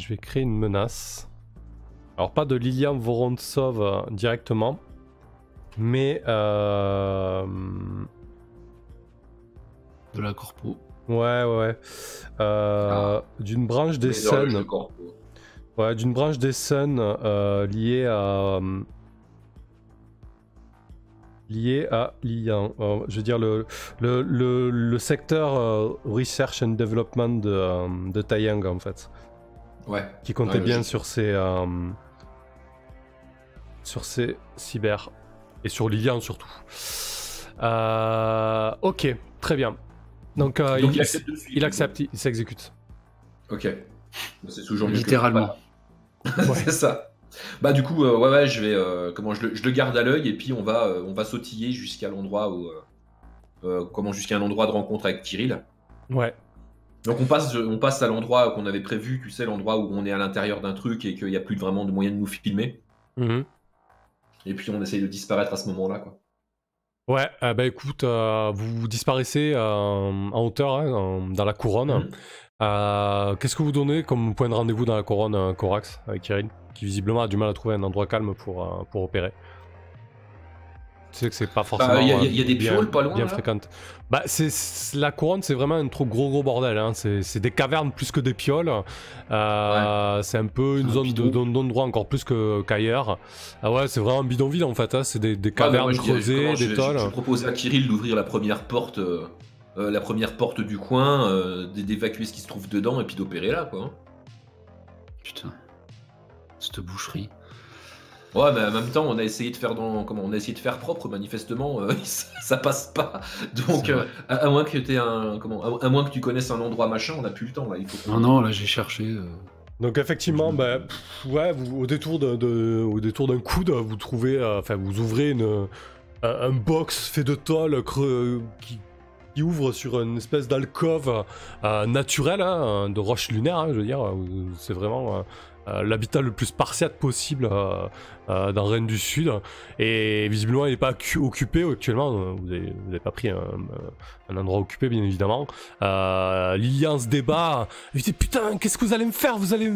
vais créer une menace. Alors pas de Lilian Vorontsov directement, mais de la corpo. Ouais. D'une branche des Sun. Ouais, d'une branche des Sun liée à Lilian. Je veux dire le secteur Research and Development de Taiyang en fait. Ouais. Qui comptait bien sur ses cyber et sur Lilian surtout. Ok, très bien. Donc il accepte, il s'exécute. Ok. C'est toujours mieux littéralement. Ouais. C'est ça. Bah du coup, ouais, je vais, je le garde à l'œil et puis on va sautiller jusqu'à l'endroit où, jusqu'à un endroit de rencontre avec Kirill. Ouais. Donc on passe à l'endroit qu'on avait prévu, tu sais, l'endroit où on est à l'intérieur d'un truc et qu'il n'y a plus vraiment de moyen de nous filmer. Et puis on essaye de disparaître à ce moment-là, quoi. Ouais, bah écoute, vous disparaissez en hauteur, hein, dans la couronne. Qu'est-ce que vous donnez comme point de rendez-vous dans la couronne, Corax, avec Kirill, qui visiblement a du mal à trouver un endroit calme pour opérer? Tu sais que c'est pas forcément y a des pioles pas loin, bien là. fréquentes. Bah, la couronne, c'est vraiment un trop gros bordel. Hein. C'est des cavernes plus que des pioles. Ouais. C'est un peu une zone d'endroit encore plus qu'ailleurs. Ouais, c'est vraiment un bidonville en fait. Hein. C'est des cavernes creusées, des tôles. Je propose à Kirill d'ouvrir la première porte du coin, d'évacuer ce qui se trouve dedans et puis d'opérer là, quoi. Putain, cette boucherie. Ouais, mais en même temps, on a essayé de faire propre, manifestement, ça passe pas. Donc, à moins que à moins que tu connaisses un endroit machin, on n'a plus le temps là. Non, là j'ai cherché. Donc effectivement, au détour d'un coude, vous trouvez, vous ouvrez un box fait de tôle qui ouvre sur une espèce d'alcôve naturelle, hein, de roche lunaire, hein, je veux dire. C'est vraiment l'habitat le plus spartiate possible dans Rennes du Sud, et visiblement il n'est pas occupé actuellement. Vous n'avez pas pris un endroit occupé, bien évidemment. Lilian se débat, il dit putain, qu'est-ce que vous allez me faire, vous allez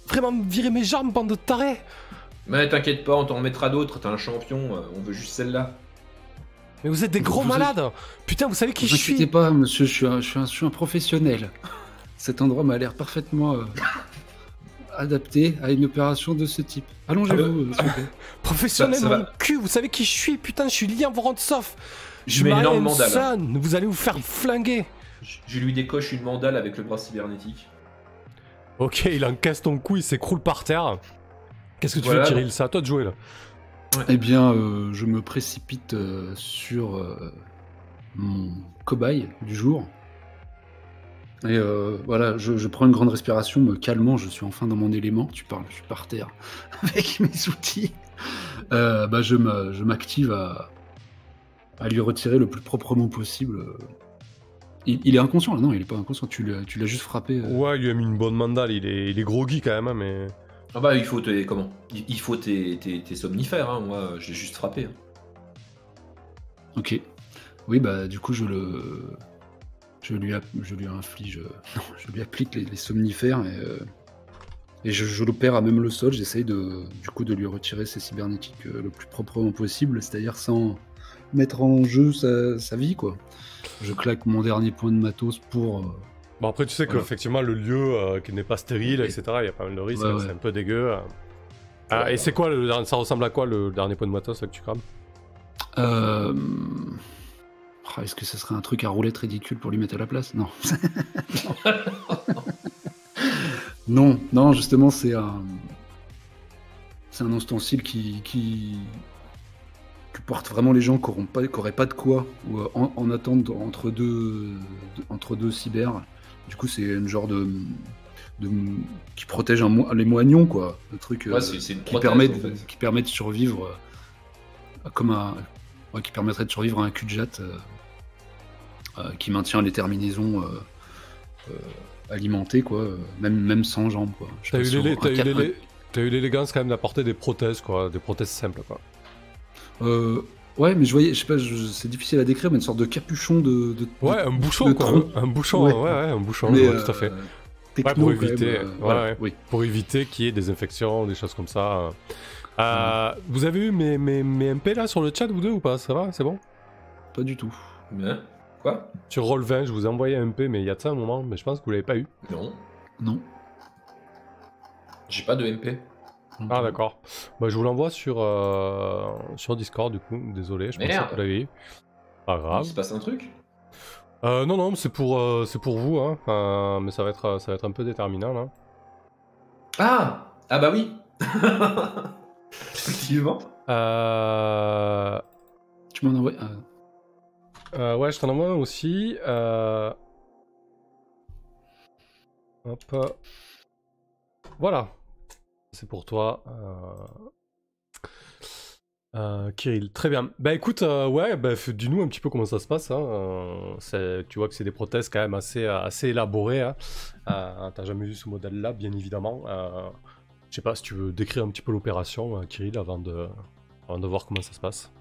vraiment me virer mes jambes, bande de tarés. Mais t'inquiète pas, on t'en remettra d'autres, t'es un champion, on veut juste celle-là. Mais vous êtes des gros malades. Putain, vous savez qui je suis? Ne vous inquiétez pas, monsieur, je suis un professionnel. Cet endroit m'a l'air parfaitement adapté à une opération de ce type. Allongez-vous, s'il vous plaît. Professionnel, mon cul, vous savez qui je suis? Putain, je suis Lilian Vorontsov. Je mets une énorme mandale. Vous allez vous faire flinguer. Je lui décoche une mandale avec le bras cybernétique. Ok, il encaisse ton coup, il s'écroule par terre. Qu'est-ce que tu veux, Kirill? C'est à toi de jouer là. Ouais. Eh bien, je me précipite sur mon cobaye du jour. Et voilà, je prends une grande respiration, me calmant, je suis enfin dans mon élément. Tu parles, je suis par terre avec mes outils. Je m'active à lui retirer le plus proprement possible. Il est inconscient là, non, il est pas inconscient, tu l'as juste frappé. Ouais, il lui a mis une bonne mandale, il est groggy quand même, hein, mais... Ah bah il faut tes somnifères, hein. Moi je l'ai juste frappé. Hein. Ok. Oui, bah du coup je lui applique les somnifères et je l'opère à même le sol. J'essaye de lui retirer ses cybernétiques le plus proprement possible, c'est-à-dire sans mettre en jeu sa vie, quoi. Je claque mon dernier point de matos pour... Bon, après, tu sais qu'effectivement, le lieu qui n'est pas stérile, etc., il y a pas mal de risques, c'est un peu dégueu. Et c'est quoi, ça ressemble à quoi le dernier pot de matos là, que tu crames? Est-ce que ce serait un truc à roulette ridicule pour lui mettre à la place? Non. non, justement, c'est un ustensile qui portent vraiment les gens qui n'auraient pas de quoi, ou en attente entre deux cyber. Du coup, c'est une genre de qui protège les moignons, quoi. Le truc c'est une qui prothèse, permet de survivre qui permettrait de survivre à un cul-de-jatte qui maintient les terminaisons alimentées, quoi, même sans jambes, quoi. T'as eu l'élégance quand même d'apporter des prothèses, quoi, des prothèses simples, quoi. Ouais, mais je voyais, je sais pas, c'est difficile à décrire, mais une sorte de capuchon ouais, un bouchon, quoi. Un bouchon, ouais, un bouchon, mais, tout à fait. Techno, pour éviter, oui. Pour éviter qu'il y ait des infections, des choses comme ça. Vous avez eu mes MP là sur le chat, vous deux, ou pas? Ça va, c'est bon? Pas du tout. Bien. Quoi? Sur Roll20, je vous ai envoyé un MP, mais il y a de ça un moment, mais je pense que vous l'avez pas eu. Non. J'ai pas de MP. Ah d'accord. Bah, je vous l'envoie sur Discord du coup. Désolé, je pensais que vous l'avez eu. Pas grave. Il se passe un truc? Non, c'est pour vous, hein. Mais ça va être un peu déterminant là. Ah bah oui. Effectivement. Tu m'en envoies ouais, je t'en envoie un aussi. Hop. Voilà. C'est pour toi. Kirill, très bien. Bah écoute, ouais, dis-nous un petit peu comment ça se passe. Hein. Tu vois que c'est des prothèses quand même assez élaborées. Hein. T'as jamais vu ce modèle-là, bien évidemment. Je sais pas si tu veux décrire un petit peu l'opération, Kirill, avant de voir comment ça se passe.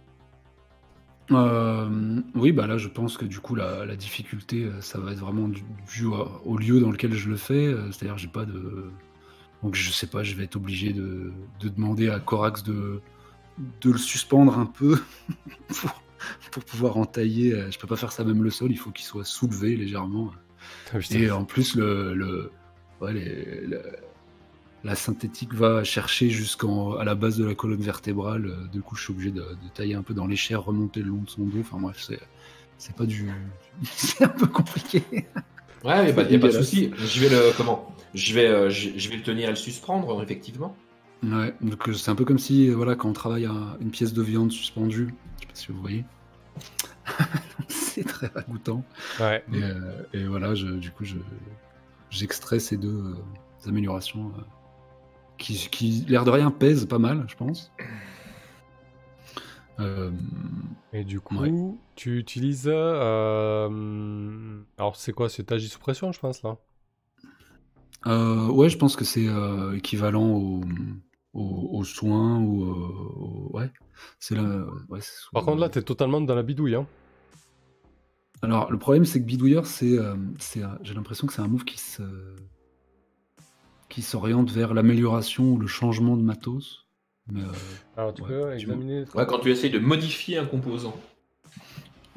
Oui, bah là, je pense que du coup, la difficulté, ça va être vraiment dû au lieu dans lequel je le fais. C'est-à-dire, j'ai pas de... Donc je sais pas, je vais être obligé de demander à Corax de le suspendre un peu pour pouvoir entailler. Je peux pas faire ça même le sol, il faut qu'il soit soulevé légèrement. Et en plus, la synthétique va chercher jusqu'à la base de la colonne vertébrale. Du coup, je suis obligé de tailler un peu dans les chairs, remonter le long de son dos. Enfin bref, c'est pas du... c'est un peu compliqué. Ouais, mais y a pas de souci. Je vais le tenir et le suspendre, effectivement. Ouais, donc c'est un peu comme si, voilà, quand on travaille à une pièce de viande suspendue, je sais pas si vous voyez, c'est très ragoûtant. Ouais. Et voilà, du coup, j'extrais ces deux améliorations qui, l'air de rien, pèsent pas mal, je pense. Et du coup, tu utilises... Alors, c'est quoi? C'est Agisuppression, je pense, là? Ouais, je pense que c'est équivalent aux soins ou... ouais, c'est là... Ouais, par contre, là, t'es totalement dans la bidouille, hein. Alors, le problème, c'est que bidouilleur, j'ai l'impression que c'est un move qui s'oriente vers l'amélioration ou le changement de matos. Mais, alors, tu peux examiner... Ouais, quand tu essayes de modifier un composant,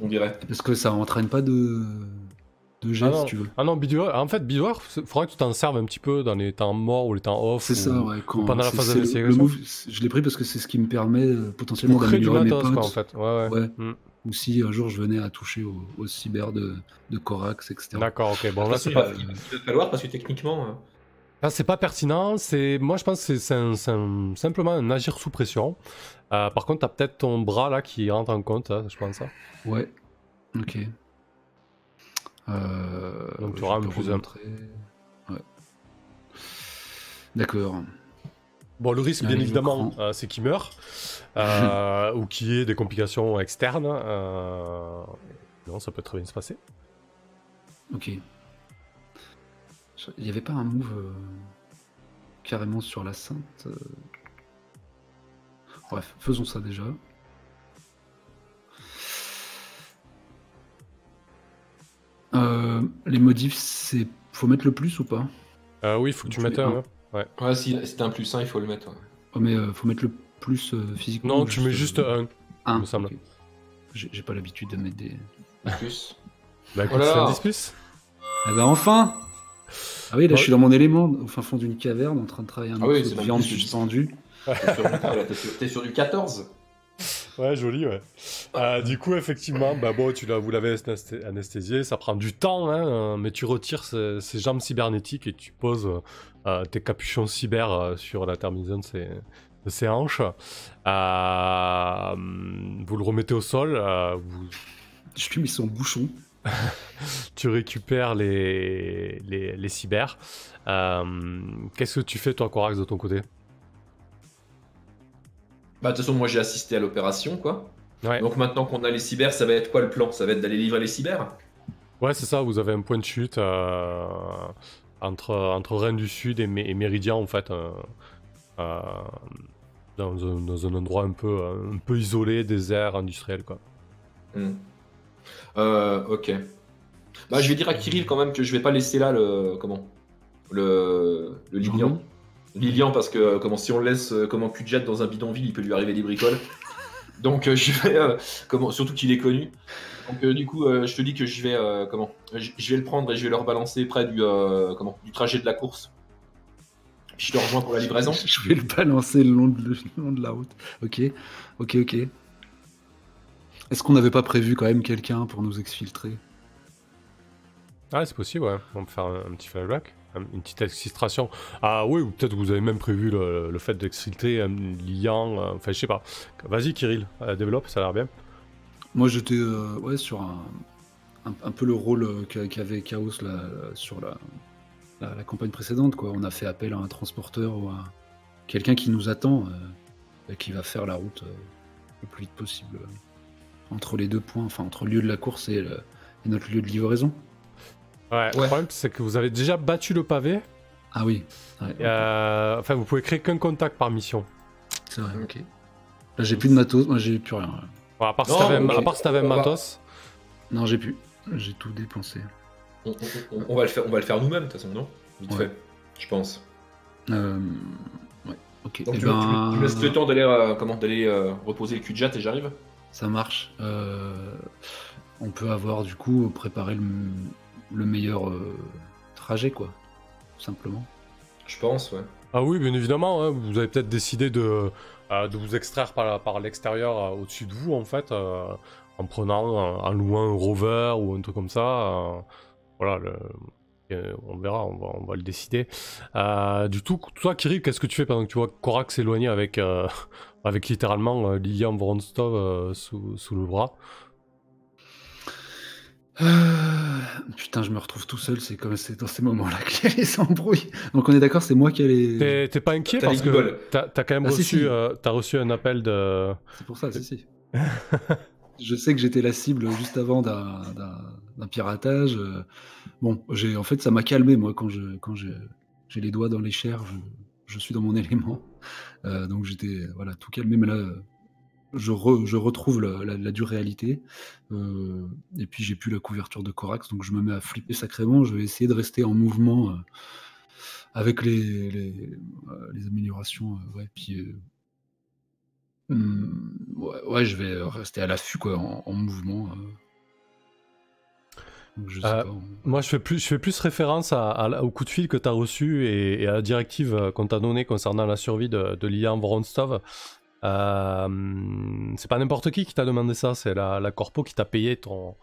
on dirait. Parce que ça entraîne pas de jet, si tu veux. Ah non, bidouilleur, en fait, bidouilleur, il faudra que tu t'en serves un petit peu dans les temps morts ou les temps off. C'est ça, ouais. Ou pendant la phase le d'investigation. move, je l'ai pris parce que c'est ce qui me permet potentiellement d'améliorer mes potes. Quoi, en fait. Ouais. Ou si un jour je venais à toucher au cyber de Corax, etc. D'accord, ok. Bon, là, c'est pas... Il va falloir, parce que techniquement... Là, c'est pas pertinent. Moi, je pense que c'est simplement un agir sous pression. Par contre, t'as peut-être ton bras là qui rentre en compte, je pense. Ça. Ouais. Ok. Donc, tu auras un plus un. Ouais. D'accord. Bon, le risque, bien évidemment, c'est qu'il meure ou qu'il y ait des complications externes. Non, ça peut très bien se passer. Ok. Il n'y avait pas un move carrément sur la sainte. Bref, faisons ça déjà. Les modifs, faut mettre le plus ou pas? Oui, il faut que tu mettes un. Ouais, si c'est un plus 1, il faut le mettre. Ouais. Oh, mais faut mettre le plus physiquement. Non, tu mets juste un. Un, me semble. Okay. J'ai pas l'habitude de mettre des... Plus. Bah écoute, c'est un 10 plus. Ah bah enfin. Ah oui, là je suis dans mon élément, au fin fond d'une caverne, en train de travailler un morceau de viande suspendue. T'es sur du 14. Ouais, joli, ouais. Du coup, effectivement, vous l'avez anesthésié, ça prend du temps, hein, mais tu retires ces jambes cybernétiques et tu poses tes capuchons cyber sur la terminaison de ses hanches. Vous le remettez au sol. Je lui mets son bouchon. Tu récupères les cyber. Qu'est-ce que tu fais, toi, Corax, de ton côté? Bah, de toute façon, moi j'ai assisté à l'opération, quoi. Ouais. Donc maintenant qu'on a les cyber, ça va être quoi le plan? Ça va être d'aller livrer les cyber? Ouais, c'est ça, vous avez un point de chute entre Rennes du Sud et Méridian, en fait. Dans un endroit un peu isolé, désert, industriel, quoi. Ok. Bah, je vais dire à Kirill quand même que je vais pas laisser là le Lilian. Lilian, parce que si on le laisse Kudjet dans un bidonville, il peut lui arriver des bricoles. Donc je vais surtout qu'il est connu. Donc du coup, je te dis que je vais je vais le prendre et je vais le rebalancer près du trajet de la course. Puis je te rejoins pour la livraison. Je vais le balancer le long de la route. Ok. Est-ce qu'on n'avait pas prévu quand même quelqu'un pour nous exfiltrer? Ah, c'est possible, ouais. On peut faire un petit flashback, une petite exfiltration. Ah oui, ou peut-être vous avez même prévu le fait d'exfiltrer Lilian, enfin je sais pas. Vas-y Kirill, développe, ça a l'air bien. Moi j'étais sur un peu le rôle qu'avait Chaos là, sur la campagne précédente, quoi. On a fait appel à un transporteur ou à quelqu'un qui nous attend et qui va faire la route le plus vite possible entre les deux points, enfin entre le lieu de la course et notre lieu de livraison. Ouais, le problème c'est que vous avez déjà battu le pavé. Ah oui. Ouais, enfin, vous pouvez créer qu'un contact par mission. C'est vrai, ok. Là j'ai plus de matos, moi j'ai plus rien. Ouais. Bon, à part si t'avais un matos. Non, j'ai plus. J'ai tout dépensé. On va le faire nous-mêmes, de toute façon, non? Vite fait, je pense. Ouais, ok. Donc tu me laisses le temps d'aller reposer le Kudjet et j'arrive? Ça marche. On peut avoir du coup préparé le meilleur trajet, quoi. Tout simplement. Je pense, ouais. Ah oui, bien évidemment, hein, vous avez peut-être décidé de vous extraire par l'extérieur au-dessus de vous, en fait, en prenant, en louant un rover ou un truc comme ça. Voilà, on verra, on va le décider. Du tout, toi, Kirill, qu'est-ce que tu fais pendant que tu vois Corax s'éloigner avec littéralement Lilian Vorontsov sous le bras? Putain, je me retrouve tout seul, c'est dans ces moments-là que les embrouilles. Donc on est d'accord, c'est moi qui allais... T'es pas inquiet parce que t'as quand même reçu un appel de... C'est pour ça, si. Je sais que j'étais la cible juste avant d'un piratage. Bon, en fait, ça m'a calmé, moi, quand j'ai les doigts dans les chairs, je suis dans mon élément. Donc j'étais tout calmé, mais là... Je retrouve la dure réalité, et puis j'ai plus la couverture de Corax, donc je me mets à flipper sacrément. Je vais essayer de rester en mouvement avec les améliorations, puis je vais rester à l'affût, quoi, en mouvement. Donc je sais pas, Moi je fais plus référence au coup de fil que tu as reçu et à la directive qu'on t'a donnée concernant la survie de Lilian Vorontsov. C'est pas n'importe qui t'a demandé ça, c'est la corpo qui t'a payé ton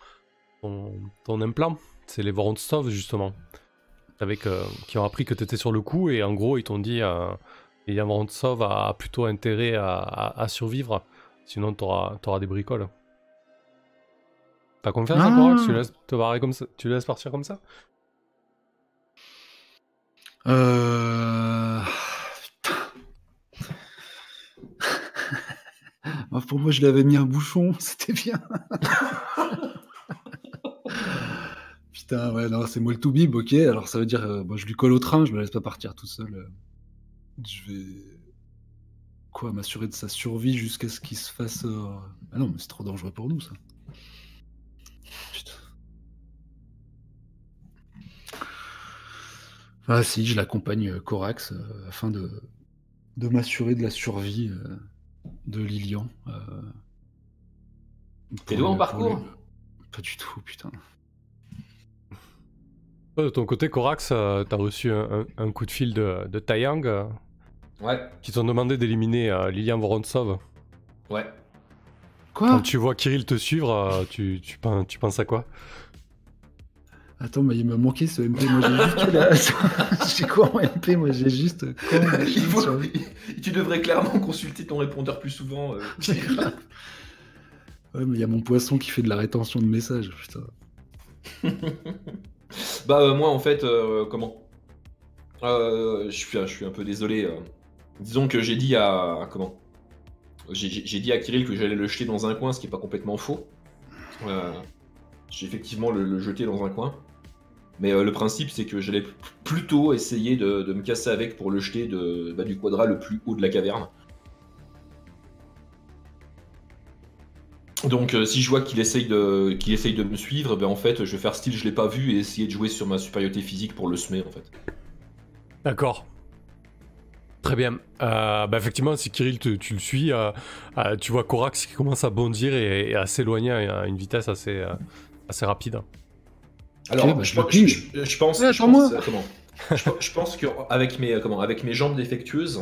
implant. C'est les Vorontsov justement, qui ont appris que t'étais sur le coup et en gros ils t'ont dit Lilian Vorontsov a plutôt intérêt à survivre, sinon t'auras des bricoles. T'as confiance en Corax? Tu laisses te barrer comme ça? Tu laisses partir comme ça? Pour moi, je lui avais mis un bouchon, c'était bien. Putain, ouais, non, c'est moi le toubib, ok. Alors ça veut dire, je lui colle au train, je me laisse pas partir tout seul. Je vais m'assurer de sa survie jusqu'à ce qu'il se fasse... Ah non, mais c'est trop dangereux pour nous, ça. Putain. Ah si, je l'accompagne Corax afin de m'assurer de la survie de Lilian. T'es loin en parcours? Pas du tout, putain. De ton côté, Corax, t'as reçu un coup de fil de Taeyang. Ouais. Qui t'ont demandé d'éliminer Lilian Vorontsov. Ouais. Quoi? Quand tu vois Kirill te suivre, tu penses à quoi? Attends, mais il m'a manqué ce MP. Moi, j'ai juste j'ai quoi en MP? Moi, j'ai juste. Tu devrais clairement consulter ton répondeur plus souvent. Ouais, mais il y a mon poisson qui fait de la rétention de messages, putain. Bah, moi, en fait, comment je suis un peu désolé. Disons que j'ai dit à. Comment j'ai dit à Kirill que j'allais le jeter dans un coin, ce qui est pas complètement faux. J'ai effectivement le jeté dans un coin. Mais le principe, c'est que j'allais plutôt essayer de me casser avec pour le jeter du quadra le plus haut de la caverne. Donc si je vois qu'il essaye de me suivre, en fait, je vais faire style je l'ai pas vu et essayer de jouer sur ma supériorité physique pour le semer, en fait. D'accord. Très bien. Effectivement, si Kirill tu le suis, tu vois Corax qui commence à bondir et à s'éloigner à une vitesse assez rapide. Alors, okay, je pense qu'avec mes jambes défectueuses,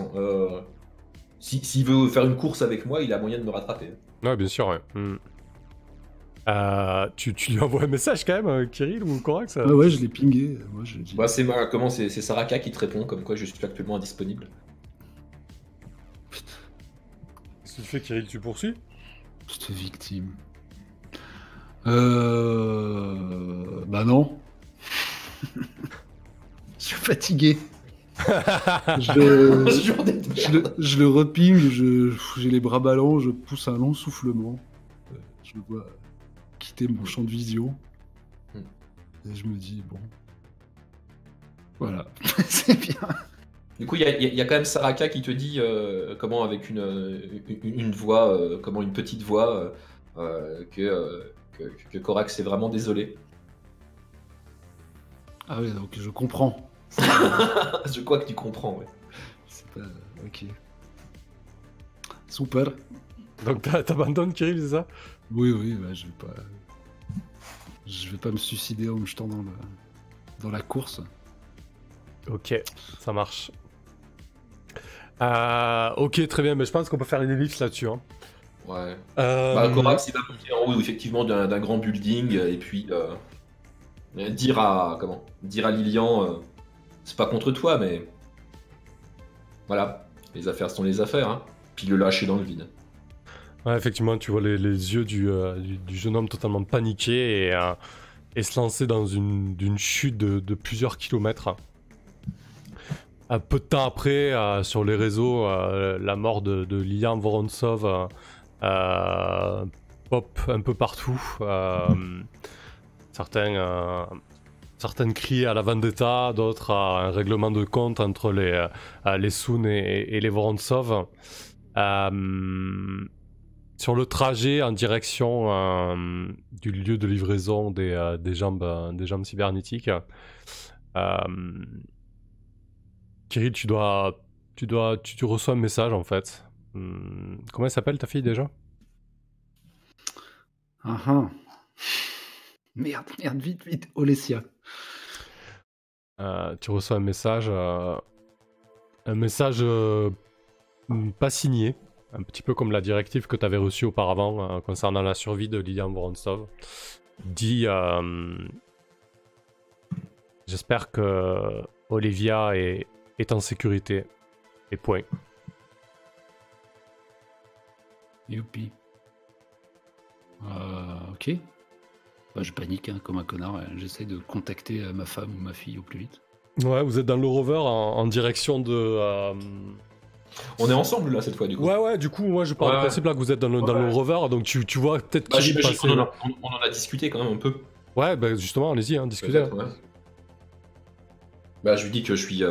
s'il veut faire une course avec moi, il a moyen de me rattraper. Ouais, bien sûr, ouais. Tu lui envoies un message quand même, Kirill ou Corax? Ouais, je l'ai pingé. Moi, je dis... c'est Saraka qui te répond, comme quoi je suis actuellement indisponible. Qu'est-ce que tu fais, Kirill? Tu poursuis? Petite victime. Bah non. Je suis fatigué. Je le reping, j'ai les bras ballants, je pousse un long soufflement. Je le vois quitter mon champ de vision. Et je me dis, bon. Voilà, c'est bien. Du coup, il y a quand même Saraka qui te dit, comment avec une voix, comment une petite voix, que Corax est vraiment désolé. Ah oui, donc je comprends. Je crois que tu comprends, ouais. C'est pas... Ok. Super. Donc t'abandonnes Kirill, c'est ça? Oui, bah, je vais pas me suicider en me jetant dans la course. Ok, ça marche. Ok, très bien, mais je pense qu'on peut faire une ellipse là-dessus. Hein. Ouais. Corax, il va monter en haut, effectivement, d'un grand building, et puis dire à Lilian, c'est pas contre toi, mais voilà, les affaires sont les affaires, hein. Puis le lâcher dans le vide. Ouais, effectivement, tu vois les yeux du jeune homme totalement paniqué et se lancer dans une chute de plusieurs kilomètres. Peu de temps après, sur les réseaux, la mort de Lilian Vorontsov pop un peu partout. Certains crient à la vendetta, d'autres à un règlement de compte entre les Sun et les Vorontsov. Sur le trajet en direction du lieu de livraison des jambes cybernétiques, Kirill, tu reçois un message en fait. Comment elle s'appelle ta fille déjà? Merde, vite, Olesia. Tu reçois un message pas signé, un petit peu comme la directive que tu avais reçue auparavant concernant la survie de Lilian Vorontsov. Dit j'espère que Olivia est en sécurité. Et point. Youpi. Ok. Bah, je panique comme un connard. J'essaie de contacter ma femme ou ma fille au plus vite. Ouais, vous êtes dans le rover en direction de... On est ensemble là cette fois du coup. Ouais, du coup, moi je pars du principe là que vous êtes dans le rover, donc tu vois peut-être qu'il passer... on en a discuté quand même un peu. Ouais, bah justement, allez-y, discutez. Ouais. Bah je lui dis que je suis...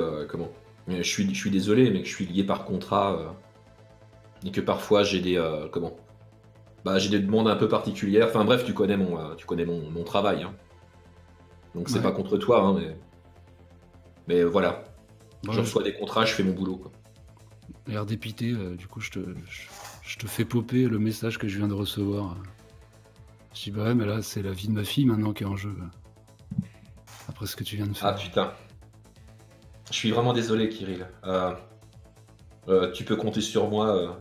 je suis désolé, mais que je suis lié par contrat. Et que parfois j'ai des... j'ai des demandes un peu particulières. Enfin bref, tu connais mon travail. Hein. Donc c'est pas contre toi, hein, mais voilà. Je reçois des contrats, je fais mon boulot. Quoi. L'air dépité, du coup je te fais popper le message que je viens de recevoir. Je dis bah ouais, mais là c'est la vie de ma fille maintenant qui est en jeu. Après ce que tu viens de faire. Ah putain. Je suis vraiment désolé, Kirill. Tu peux compter sur moi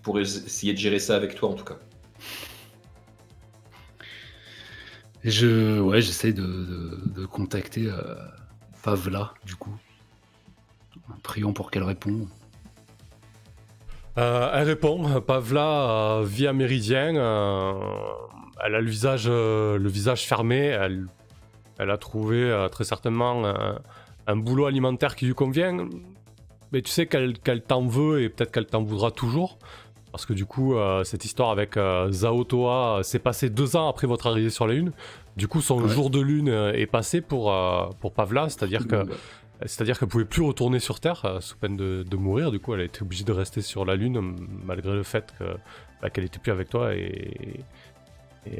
pour essayer de gérer ça avec toi en tout cas. Et j'essaie de contacter Pavla, du coup. Prions pour qu'elle réponde. Elle répond, Pavla via Méridien, elle a le visage fermé, elle a trouvé très certainement un boulot alimentaire qui lui convient, mais tu sais qu'elle t'en veut et peut-être qu'elle t'en voudra toujours, parce que du coup cette histoire avec Zhao Toa s'est passée 2 ans après votre arrivée sur la Lune, du coup son jour de Lune est passé pour Pavla, c'est-à-dire qu'elle pouvait plus retourner sur Terre sous peine de mourir. Du coup, elle a été obligée de rester sur la Lune malgré le fait qu'elle était plus avec toi et tout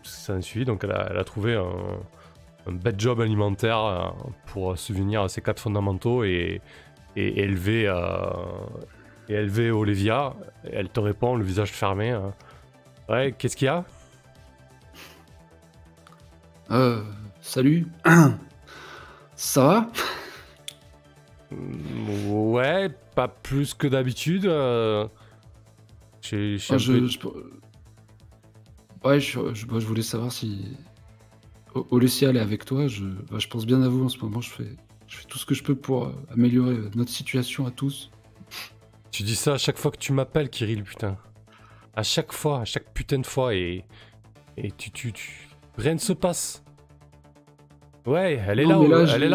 ce qui s'en est suivi. Donc, elle a trouvé un bête job alimentaire pour subvenir à ses 4 fondamentaux et élever Olivia. Elle te répond, le visage fermé. Ouais, qu'est-ce qu'il y a? Salut. Ça va? Ouais, pas plus que d'habitude. Je voulais savoir si Olesya elle est avec toi. Je pense bien à vous en ce moment. Je fais tout ce que je peux pour améliorer notre situation à tous. Tu dis ça à chaque fois que tu m'appelles, Kirill, putain. À chaque putain de fois, et rien ne se passe. Ouais, elle est là,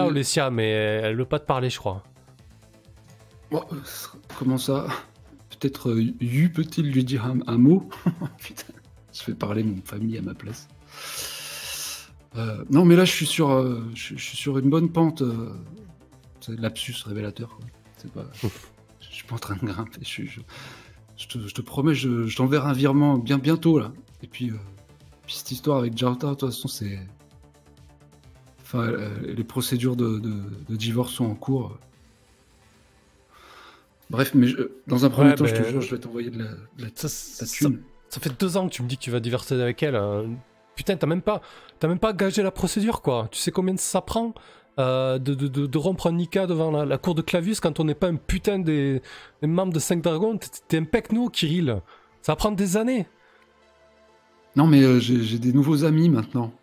Olesya, mais elle veut pas te parler, je crois. Oh, comment ça? Peut-être Yu peut-il lui dire un mot? Putain, je fais parler mon famille à ma place. Non, mais là, je suis sur une bonne pente. C'est lapsus révélateur, quoi. C'est pas... Je suis pas en train de grimper. Je te promets, je t'enverrai un virement bientôt, là. Et puis cette histoire avec Jarta, de toute façon, c'est... Enfin, les procédures de divorce sont en cours. Bref, mais dans un premier temps, je te jure, je vais t'envoyer de la thune. Ça fait 2 ans que tu me dis que tu vas divorcer avec elle. Putain, t'as même pas engagé la procédure, quoi. Tu sais combien ça prend de rompre un Nika devant la cour de Clavius quand on n'est pas un putain des membres de 5 Dragons? T'es un pecno, Kirill. Ça va prendre des années. Non, mais j'ai des nouveaux amis maintenant.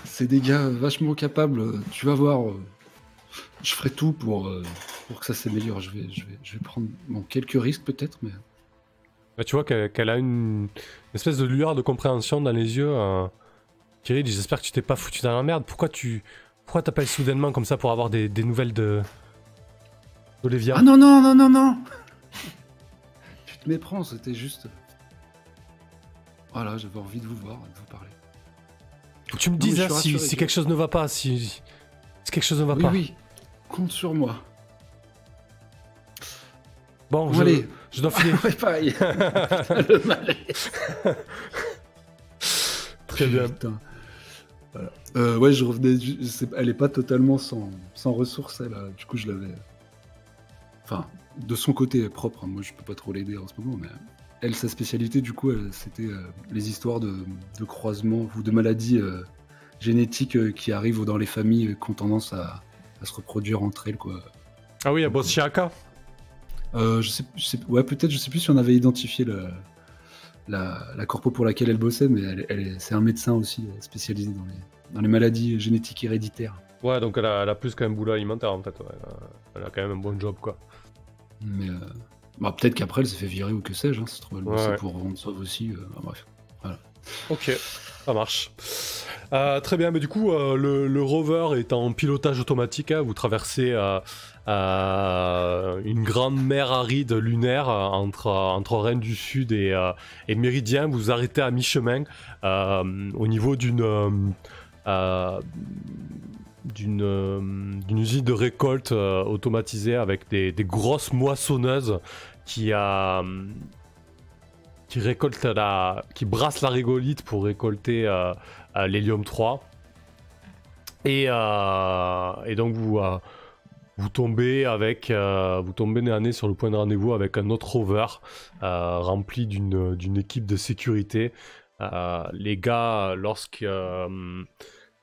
C'est des gars vachement capables. Tu vas voir. Je ferai tout pour que ça s'améliore. Je vais prendre quelques risques peut-être, mais... Bah, tu vois qu'elle a une espèce de lueur de compréhension dans les yeux. Kirill, j'espère que tu t'es pas foutu dans la merde. Pourquoi t'appelles soudainement comme ça pour avoir des nouvelles d'Olivia? Ah non. Tu te méprends, c'était juste... Voilà, j'avais envie de vous voir, de vous parler. Faut que tu me dises si quelque chose ne va pas, si quelque chose ne va pas. Oui, compte sur moi. Bon, allez, je dois filer. Ouais, pareil. Putain, le malaise. Très bien. Voilà. Ouais, je revenais. Elle est pas totalement sans ressources, elle. Du coup, je l'avais. Enfin, de son côté propre. Hein. Moi, je peux pas trop l'aider en ce moment, mais elle, sa spécialité, du coup, c'était les histoires de croisements ou de maladies génétiques qui arrivent dans les familles qui ont tendance à se reproduire entre elles, quoi. Ah oui, à Boschiaka. Je sais, ouais, peut-être, je sais plus si on avait identifié la corpo pour laquelle elle bossait, mais c'est un médecin aussi spécialisé dans les maladies génétiques héréditaires. Ouais, donc elle a plus qu'un boulot alimentaire en fait. Ouais. Elle a quand même un bon job, quoi. Mais peut-être qu'après elle s'est fait virer ou que sais-je, hein, ça se trouve elle bossait pour rendre ça aussi. Bref, voilà. Ok, ça marche. Très bien, mais du coup, le rover est en pilotage automatique. Hein, vous traversez une grande mer aride lunaire entre Rennes du Sud et Méridien. Vous vous arrêtez à mi-chemin au niveau d'une usine de récolte automatisée avec des grosses moissonneuses qui brassent la régolithe pour récolter l'hélium 3. Et donc vous tombez nez à nez sur le point de rendez-vous avec un autre rover rempli d'une équipe de sécurité. Les gars,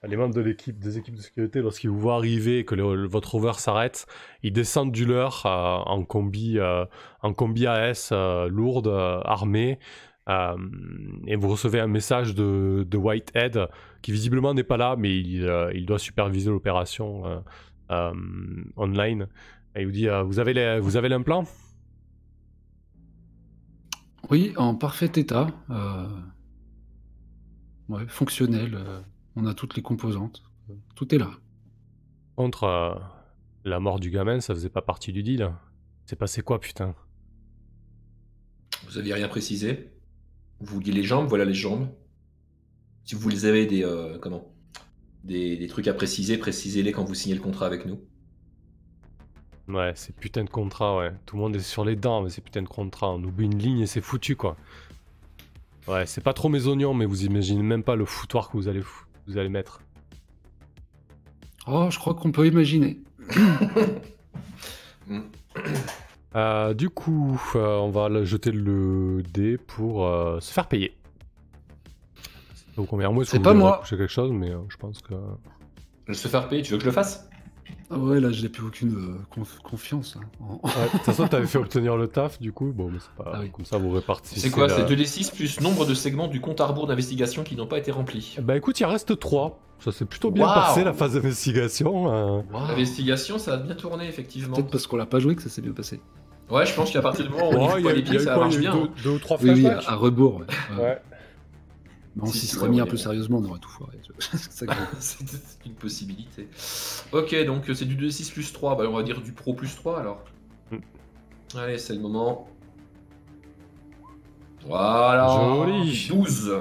Les membres de des équipes de sécurité, lorsqu'ils vous voient arriver et que votre rover s'arrête, ils descendent du leur en combi AS lourde, armée, et vous recevez un message de Whitehead qui visiblement n'est pas là, mais il doit superviser l'opération online. Et il vous dit vous avez l'implant? Oui, en parfait état. Ouais, fonctionnel. On a toutes les composantes. Tout est là. Contre la mort du gamin, ça faisait pas partie du deal. C'est passé quoi, putain? Vous aviez rien précisé. Vous vouliez les jambes, voilà les jambes. Si vous les avez des trucs à préciser, précisez-les quand vous signez le contrat avec nous. Ouais, c'est putain de contrat, ouais. Tout le monde est sur les dents, mais c'est putain de contrat. On oublie une ligne et c'est foutu, quoi. Ouais, c'est pas trop mes oignons, mais vous imaginez même pas le foutoir que vous allez mettre. Oh, je crois qu'on peut imaginer. Du coup, on va jeter le dé pour se faire payer. Donc combien? Moi, c'est pas moi. Quelque chose, mais je pense que. Se faire payer, tu veux que je le fasse? Ah ouais, là, j'ai plus aucune confiance. Hein. Ouais, de toute façon, t'avais fait obtenir le taf, du coup, bon, mais c'est pas comme ça, vous répartissez. C'est quoi? C'est 2d6 plus nombre de segments du compte à rebours d'investigation qui n'ont pas été remplis. Bah écoute, il reste 3. Ça s'est plutôt bien passé, la phase d'investigation. L'investigation, ça a bien tourné, effectivement. Peut-être parce qu'on l'a pas joué que ça s'est bien passé. Ouais, je pense qu'à partir du moment où on voit les pieds, ça marche bien. Deux ou trois flashbacks. Oui, à rebours. Ouais. On Si, s'y serait mis un peu sérieusement, on aurait tout foiré. C'est une possibilité. Ok, donc c'est du 2d6 plus 3. Bah, on va dire du pro plus 3 alors. Allez, c'est le moment. Voilà. Joli. 12.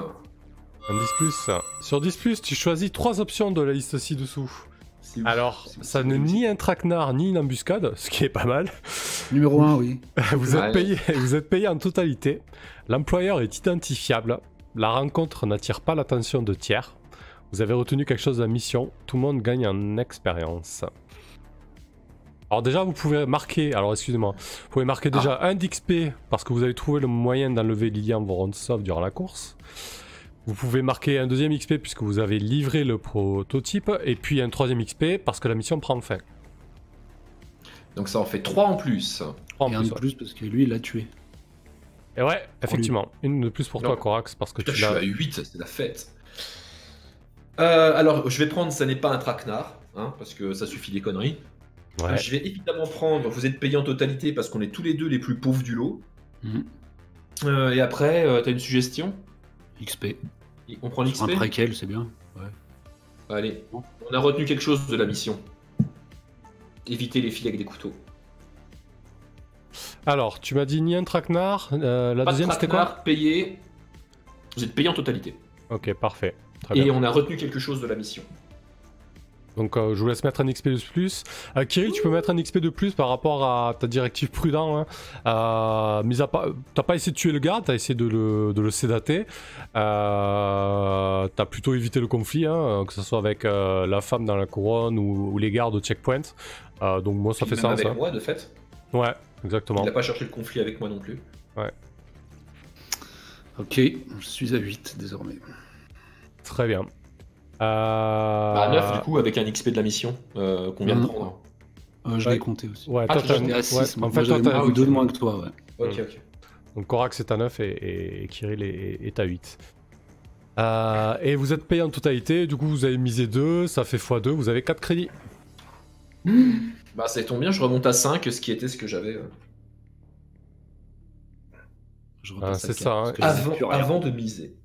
Un 10+. Sur 10+, tu choisis 3 options de la liste ci-dessous. Alors, ça n'est ni un traquenard ni une embuscade, ce qui est pas mal. Numéro 1, oui. Vous êtes payé en totalité. L'employeur est identifiable. La rencontre n'attire pas l'attention de tiers. Vous avez retenu quelque chose de la mission. Tout le monde gagne en expérience. Alors déjà, vous pouvez marquer... Alors, excusez-moi. Vous pouvez marquer déjà un d'XP parce que vous avez trouvé le moyen d'enlever Lilian Vorontsov durant la course. Vous pouvez marquer un deuxième XP puisque vous avez livré le prototype. Et puis un troisième XP parce que la mission prend fin. Donc ça en fait 3 en plus. 3 en plus parce que lui, il l'a tué. Et ouais, effectivement. Une de plus pour toi, Corax, parce que putain, tu l'as... Je suis à 8, c'est la fête. Alors, je vais prendre, ça n'est pas un traquenard, hein, parce que ça suffit des conneries. Ouais. Je vais évidemment prendre, vous êtes payé en totalité parce qu'on est tous les deux les plus pauvres du lot. Et après, t'as une suggestion? XP. On prend l'XP? Un préquel, c'est bien. Ouais. Allez, on a retenu quelque chose de la mission. Éviter les filles avec des couteaux. Alors, tu m'as dit ni un traquenard, la pas deuxième c'était quoi? Payé. Vous êtes payé en totalité. Ok, parfait. Très bien. On a retenu quelque chose de la mission. Donc je vous laisse mettre un XP de plus. Kirill, tu peux mettre un XP de plus par rapport à ta directive prudent. Hein. T'as pas essayé de tuer le garde, t'as essayé de le sédater. T'as plutôt évité le conflit, hein, que ce soit avec la femme dans la couronne ou les gardes au checkpoint. Donc moi ça fait sens. Avec moi de fait. Ouais, exactement. Il n'a pas cherché le conflit avec moi non plus. Ouais. Ok, je suis à 8 désormais. Très bien. 9 du coup avec un XP de la mission qu'on vient de prendre. Je l'ai compté aussi. Ouais, toi j'étais à 6. Ouais, en fait, toi t'as 2 de moins que toi. Ouais. Ok. Donc Corax est à 9 et Kirill est à 8. Et vous êtes payé en totalité, du coup vous avez misé 2, ça fait x2, vous avez 4 crédits. Bah ça tombe bien, je remonte à 5, ce qui était ce que j'avais. C'est ça. Hein. Avant de miser.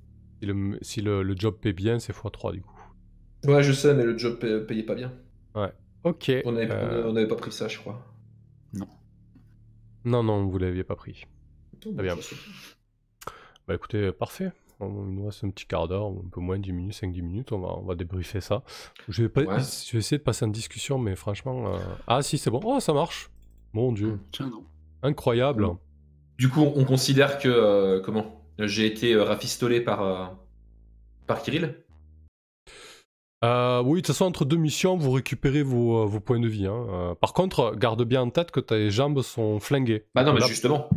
Si le job paye bien, c'est x3 du coup. Ouais, je sais, mais le job payait pas bien. Ouais, ok. On n'avait pas pris ça, je crois. Non, vous l'aviez pas pris. Très bien. Bah écoutez, parfait. Il nous reste un petit quart d'heure, un peu moins, 10 minutes, 5-10 minutes, on va débriefer ça. Je vais essayer de passer en discussion, mais franchement... Ah si, c'est bon. Oh, ça marche. Mon Dieu. Tiens, non. Incroyable. Du coup, on considère que... j'ai été rafistolé par Kirill? Oui, de toute façon, entre deux missions, vous récupérez vos points de vie. Hein. Par contre, garde bien en tête que tes jambes sont flinguées. Bah non, mais justement,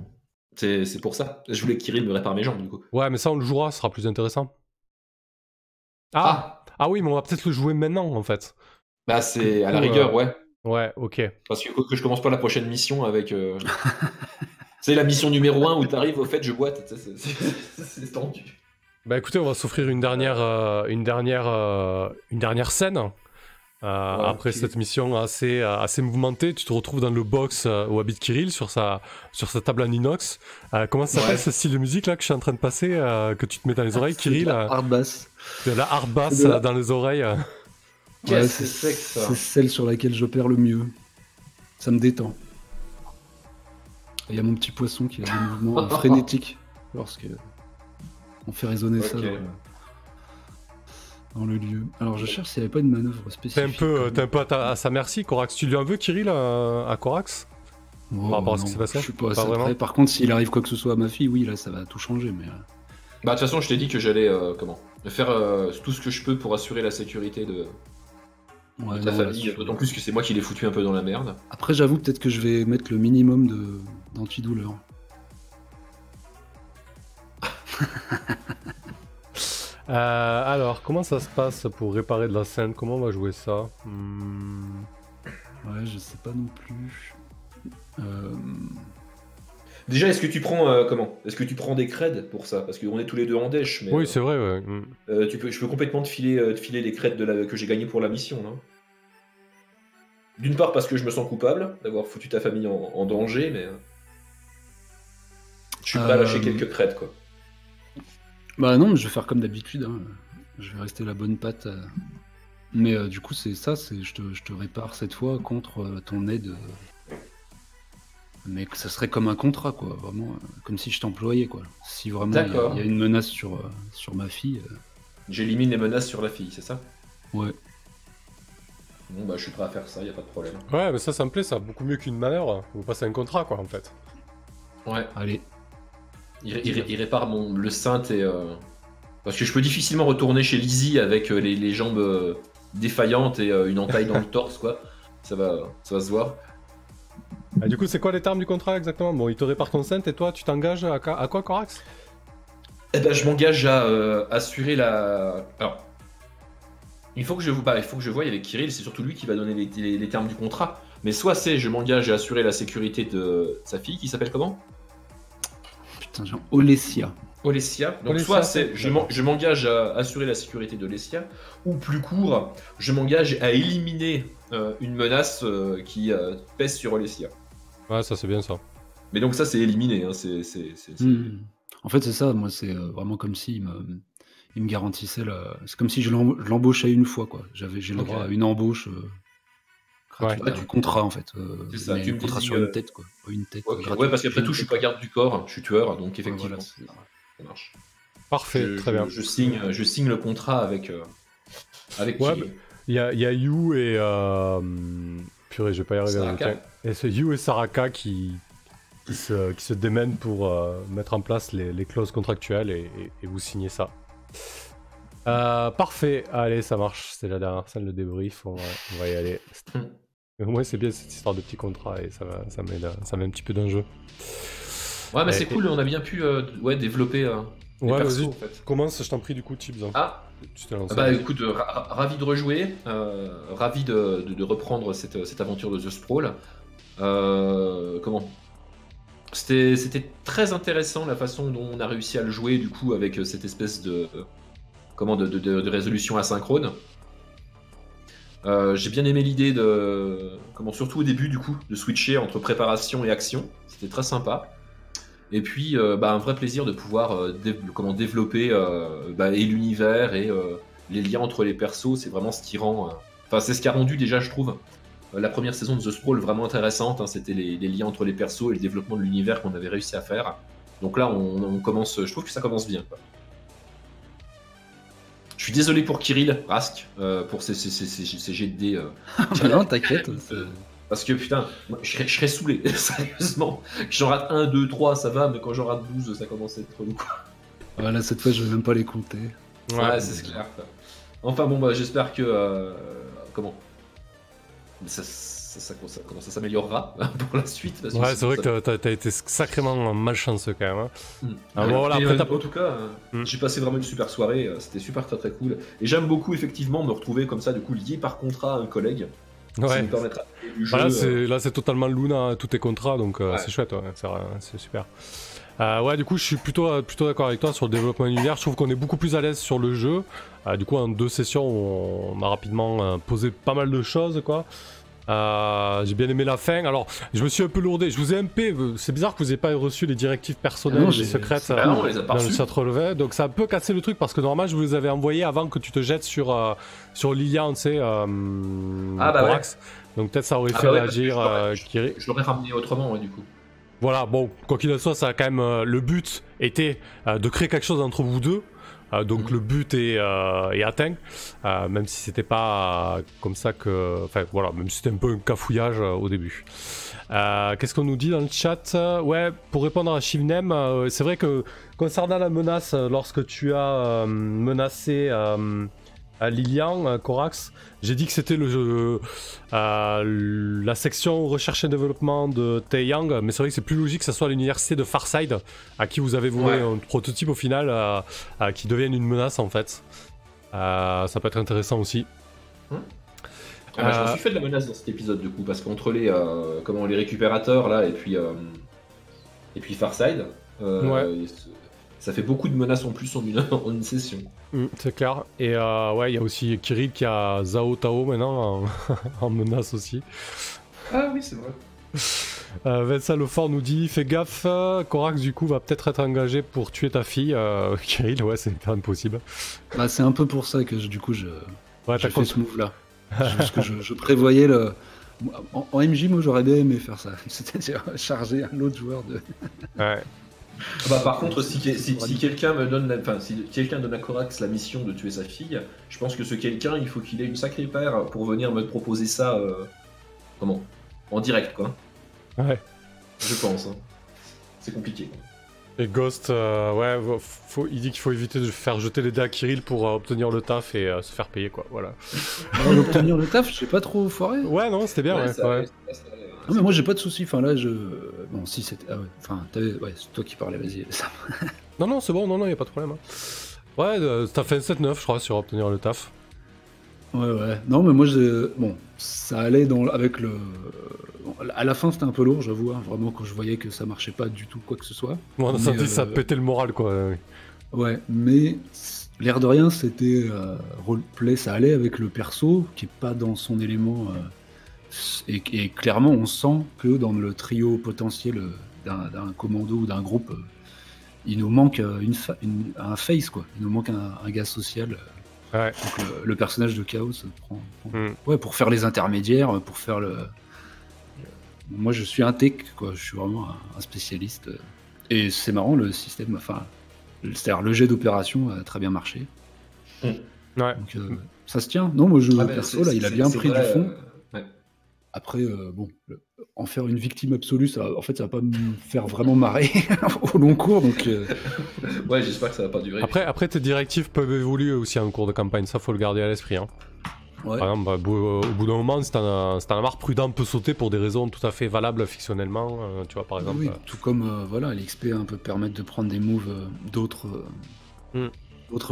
c'est pour ça. Je voulais que Kirill me répare mes jambes, du coup. Ouais, mais ça, on le jouera, ce sera plus intéressant. Ah oui, mais on va peut-être le jouer maintenant, en fait. Bah, c'est à la rigueur, ouais. Ouais, ok. Parce que je commence pas la prochaine mission avec... C'est la mission numéro 1 où t'arrives, au fait, je boite. C'est tendu. Bah écoutez, on va s'offrir une dernière scène. Après cette mission assez mouvementée, tu te retrouves dans le box où habite Kirill sur sa table en inox. Comment ça s'appelle ce style de musique là que je suis en train de passer, que tu te mets dans les oreilles, Kirill? De la hard bass. De la hard bass dans les oreilles. Qu'est-ce que c'est que ça? C'est celle sur laquelle j'opère le mieux. Ça me détend. Il y a mon petit poisson qui a des mouvements frénétiques lorsque on fait résonner ça dans le lieu. Alors je cherche s'il n'y avait pas une manœuvre spécifique. T'es un peu à sa merci, Corax. Tu lui en veux, Kirill, à Corax? Par rapport à ce qui s'est passé? Je suis pas assez prêt. Par contre, s'il arrive quoi que ce soit à ma fille, oui, là ça va tout changer. Mais bah de toute façon, je t'ai dit que j'allais faire tout ce que je peux pour assurer la sécurité de ta famille, d'autant plus que c'est moi qui l'ai foutu un peu dans la merde. Après, j'avoue peut-être que je vais mettre le minimum d'antidouleur. Alors, comment ça se passe pour réparer de la scène? Comment on va jouer ça? Ouais, je sais pas non plus. Déjà, est-ce que tu prends Est-ce que tu prends des creds pour ça? Parce qu'on est tous les deux en dèche. Mais, oui, c'est vrai. Ouais. Je peux complètement te filer les creds que j'ai gagné pour la mission. D'une part parce que je me sens coupable d'avoir foutu ta famille en danger, mais je suis prêt à lâcher quelques creds, quoi. Bah non, mais je vais faire comme d'habitude. Hein. Je vais rester la bonne patte. Mais du coup, c'est ça. Je te répare cette fois contre ton aide. Mais que ça serait comme un contrat, quoi. Vraiment, comme si je t'employais, quoi. Si vraiment il y a une menace sur ma fille. J'élimine les menaces sur la fille, c'est ça? Ouais. Bon, bah je suis prêt à faire ça, y a pas de problème. Ouais, mais ça me plaît, ça. Beaucoup mieux qu'une manœuvre. Vous passez un contrat, quoi, en fait. Ouais. Allez. Il répare le synth et... Parce que je peux difficilement retourner chez Lizzie avec les jambes défaillantes et une entaille dans le torse, quoi. Ça va se voir. Ah, du coup, c'est quoi les termes du contrat exactement? Bon, il te répare ton synth et toi, tu t'engages à quoi, Corax? Eh ben, je m'engage à assurer la... Alors, il faut que je voie avec Kirill, c'est surtout lui qui va donner les termes du contrat. Mais soit c'est je m'engage à assurer la sécurité de sa fille, qui s'appelle comment? Putain, genre Olesia. Donc soit c'est je m'engage à assurer la sécurité de Olesia, ou plus court, je m'engage à éliminer une menace qui pèse sur Olesia. Ouais, ça c'est bien ça. Mais donc ça c'est éliminé, hein, En fait c'est ça, moi c'est vraiment comme si il me garantissait c'est comme si je l'embauchais une fois, quoi. J'ai le droit à une embauche du contrat, en fait. C'est ça, tu me contrat sur une tête, quoi. Une tête. Ouais, parce qu'après tout, je suis pas garde du corps, je suis tueur, donc effectivement, ça marche. Parfait, très bien. Je signe le contrat avec ouais, il y a You et... Purée, je vais pas y arriver avec ça. Et c'est You et Saraka qui se démènent pour mettre en place les clauses contractuelles et vous signez ça. Parfait, allez, ça marche. C'est la dernière scène, le débrief, on va y aller. Au moins, c'est bien cette histoire de petit contrat et ça met un petit peu d'enjeu. Ouais, mais c'est cool, on a bien pu développer les persos, en fait. Commence, je t'en prie, du coup, Tibbs. Tu t'es lancé. Bah écoute, ravi de rejouer, ravi de reprendre cette aventure de The Sprawl. C'était très intéressant la façon dont on a réussi à le jouer, du coup, avec cette espèce de résolution asynchrone. J'ai bien aimé l'idée surtout au début, du coup, de switcher entre préparation et action. C'était très sympa. Et puis, un vrai plaisir de pouvoir développer et l'univers et les liens entre les persos. C'est vraiment ce qui rend... c'est ce qui a rendu déjà, je trouve, la première saison de The Sprawl vraiment intéressante. Hein. C'était les liens entre les persos et le développement de l'univers qu'on avait réussi à faire. Donc là, on commence... Je trouve que ça commence bien, quoi. Je suis désolé pour Kirill, Rask, pour ces jets de dés. Non, t'inquiète. Parce que putain, je serais saoulé, sérieusement. J'en rate 1, 2, 3, ça va, mais quand j'en rate 12, ça commence à être relou, quoi. Voilà, cette fois, je vais même pas les compter. Ouais, c'est clair. Enfin bon, j'espère que... ça comment ça s'améliorera pour la suite. Ouais, c'est vrai que t'as été sacrément malchanceux quand même. Hein. Bon, voilà, après, en tout cas, j'ai passé vraiment une super soirée, c'était super très cool. Et j'aime beaucoup effectivement me retrouver comme ça, du coup, lié par contrat à un collègue. Ouais. Ça nous permettra du jeu, Là, c'est totalement Luna, tous tes contrats, donc c'est chouette, c'est super. Ouais, du coup, je suis plutôt d'accord avec toi sur le développement univers. Je trouve qu'on est beaucoup plus à l'aise sur le jeu. Du coup, en 2 sessions, on a rapidement posé pas mal de choses, quoi. J'ai bien aimé la fin. Alors, je me suis un peu lourdé. Je vous ai MP. C'est bizarre que vous n'ayez pas reçu les directives personnelles et secrètes on les a pas dans le reçues. chat relevé. Donc, ça a un peu cassé le truc parce que normalement, je vous les avais envoyés avant que tu te jettes sur Lilian, tu sais, Corax. Ouais. Donc, peut-être ça aurait fait réagir Kiri. Je l'aurais ramené autrement, du coup. Voilà, bon, quoi qu'il en soit, ça a quand même. Le but était de créer quelque chose entre vous deux. Donc le but est atteint, même si c'était pas comme ça que... Enfin voilà, même si c'était un peu un cafouillage au début. Qu'est-ce qu'on nous dit dans le chat? Ouais, pour répondre à Shivnem, c'est vrai que concernant la menace, lorsque tu as menacé Lilian, Corax, j'ai dit que c'était la section recherche et développement de Taeyang, mais c'est vrai que c'est plus logique que ce soit l'université de Farside à qui vous avez voué un prototype au final qui devienne une menace en fait. Ça peut être intéressant aussi. Je me suis fait de la menace dans cet épisode du coup, parce qu'entre les récupérateurs là et puis Farside, ça fait beaucoup de menaces en plus en une session. C'est clair. Et ouais, il y a aussi Kirill qui a Zhao Tao maintenant en menace aussi. Ah oui, c'est vrai. Vincent Lefort nous dit fais gaffe, Corax du coup va peut-être être engagé pour tuer ta fille. Kirill, ouais, c'est pas impossible. Bah, c'est un peu pour ça que du coup j'ai fait ce move là. Parce que je prévoyais le. En MJ, moi j'aurais bien aimé faire ça. C'est-à-dire charger un autre joueur de. Ouais. Bah, par contre, si quelqu'un me donne, si quelqu'un donne à Corax la mission de tuer sa fille, je pense que ce quelqu'un, il faut qu'il ait une sacrée paire pour venir me proposer ça, en direct, quoi. Ouais. Je pense. Hein. C'est compliqué. Et Ghost, ouais, il dit qu'il faut éviter de faire jeter les dés à Kirill pour obtenir le taf et se faire payer, quoi. Voilà. Obtenir le taf, j'ai pas trop foiré. Ouais, non, c'était bien, ouais. Non, mais moi j'ai pas de soucis. Enfin là, bon, si c'était. Ah ouais. Enfin, ouais, c'est toi qui parlais. Vas-y. Ça... non, c'est bon. Non, y a pas de problème. Hein. Ouais, t'as fait 7-9, je crois, sur obtenir le taf. Ouais. Non, mais moi, bon, ça allait avec le. À la fin, c'était un peu lourd, j'avoue. Hein, vraiment, quand je voyais que ça marchait pas du tout, quoi que ce soit. On a senti ça pétait le moral, quoi. Ouais, mais l'air de rien, c'était roleplay, ça allait avec le perso qui est pas dans son élément. Et clairement, on sent que dans le trio potentiel d'un commando ou d'un groupe, il nous manque un face, quoi. Il nous manque un gars social. Ouais. Donc le personnage de Chaos prend ouais, pour faire les intermédiaires, pour faire le. Moi, je suis un tech, quoi. Je suis vraiment un spécialiste. Et c'est marrant, le système. Enfin, c'est-à-dire le jet d'opération a très bien marché. Ouais. Donc, ça se tient. Non, moi, perso, là, il a bien pris du fond. Ouais. Après, bon, en faire une victime absolue, en fait, ça va pas me faire vraiment marrer au long cours, donc... Ouais, j'espère que ça va pas durer. Après, tes directives peuvent évoluer aussi en cours de campagne, ça faut le garder à l'esprit. Hein. Ouais. Par exemple, au bout d'un moment, si t'en as marre, prudent peut sauter pour des raisons tout à fait valables fictionnellement, tu vois, par exemple. Oui, tout comme, voilà, l'XP peut permettre de prendre des moves d'autres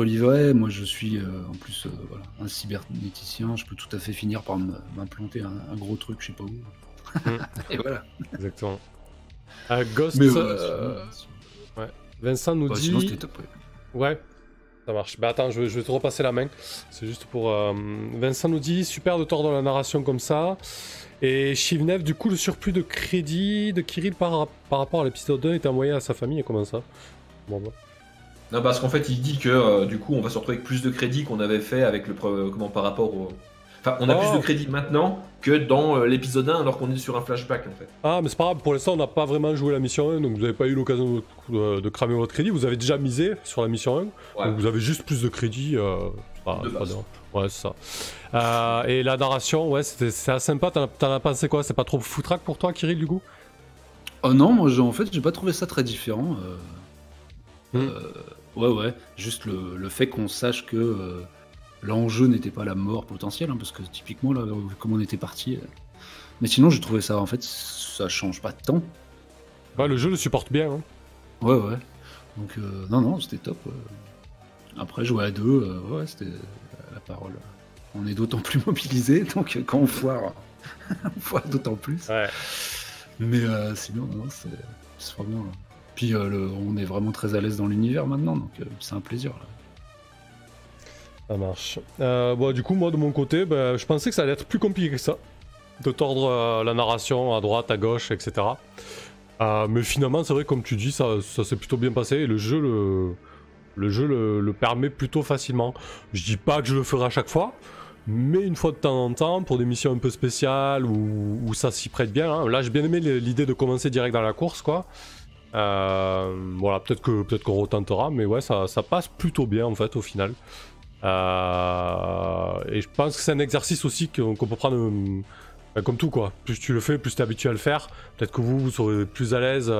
livrets. Moi, je suis en plus voilà, un cybernéticien. Je peux tout à fait finir par m'implanter un gros truc, je sais pas où. Et voilà. Exactement. Ghost. Mais, ouais. Vincent nous dit. Sinon, c'était top. Ouais. Ça marche. Bah attends, je vais te repasser la main. C'est juste pour. Vincent nous dit super de tordre la narration comme ça. Et Shivnev, du coup, le surplus de crédit de Kirill par rapport à l'épisode 2 est envoyé à sa famille. Comment ça? Bon, bah. Non, parce qu'en fait, il dit que du coup, on va se retrouver avec plus de crédits qu'on avait fait avec par rapport au. Enfin, on a plus de crédits maintenant que dans l'épisode 1 alors qu'on est sur un flashback en fait. Ah, mais c'est pas grave, pour l'instant on n'a pas vraiment joué la mission 1, donc vous n'avez pas eu l'occasion de cramer votre crédit. Vous avez déjà misé sur la mission 1, donc vous avez juste plus de crédits. Ouais, c'est ça. Et la narration, ouais, c'était assez sympa. T'en as pensé quoi? C'est pas trop foutraque pour toi, Kirill, du coup? Oh non, moi en fait, j'ai pas trouvé ça très différent. Ouais, juste le fait qu'on sache que l'enjeu n'était pas la mort potentielle, hein, parce que typiquement, là, comme on était parti, Mais sinon, j'ai trouvé ça, en fait, ça change pas tant. Ouais, le jeu le supporte bien. Hein. Ouais. Donc, non, c'était top. Après, jouer à 2, ouais, c'était la parole. On est d'autant plus mobilisé, donc quand on foire, on foire d'autant plus. Ouais. Mais sinon, non, c'est vraiment... Puis on est vraiment très à l'aise dans l'univers maintenant, donc c'est un plaisir. Là. Ça marche. Bon, du coup, moi, de mon côté, je pensais que ça allait être plus compliqué que ça. De tordre la narration à droite, à gauche, etc. Mais finalement, c'est vrai, comme tu dis, ça s'est plutôt bien passé. Et le jeu le permet plutôt facilement. Je dis pas que je le ferai à chaque fois, mais une fois de temps en temps, pour des missions un peu spéciales où ça s'y prête bien. Hein. Là, j'ai bien aimé l'idée de commencer direct dans la course, quoi. Voilà, peut-être qu'on retentera, mais ouais, ça passe plutôt bien en fait au final. Et je pense que c'est un exercice aussi qu'on peut prendre comme tout quoi. Plus tu le fais, plus tu es habitué à le faire. Peut-être que vous serez plus à l'aise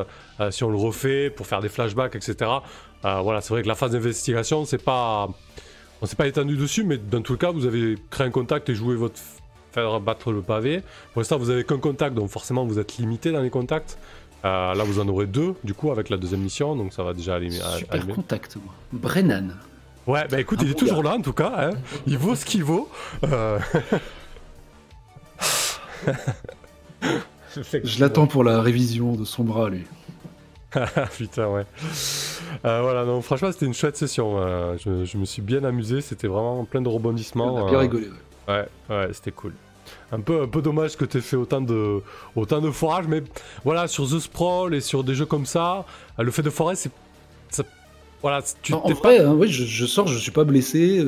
si on le refait pour faire des flashbacks, etc. Voilà, c'est vrai que la phase d'investigation, on s'est pas étendu dessus, mais dans tout le cas, vous avez créé un contact et joué faire battre le pavé. Pour l'instant, vous avez qu'un contact, donc forcément, vous êtes limité dans les contacts. Là, vous en aurez 2, du coup, avec la deuxième mission, donc ça va déjà aller. Super contact, moi. Brennan. Ouais, bah écoute, il est toujours là, en tout cas. Hein. Il vaut ce qu'il vaut. Je l'attends pour la révision de son bras, lui. Putain, ouais. Voilà, non, franchement, c'était une chouette session. Je me suis bien amusé, c'était vraiment plein de rebondissements. On a bien rigolé, ouais. Ouais, c'était cool. Un peu dommage que tu aies fait autant de forages, mais voilà, sur The Sprawl et sur des jeux comme ça, le fait de forer, c'est. Voilà, en vrai, hein, oui, je sors, je suis pas blessé.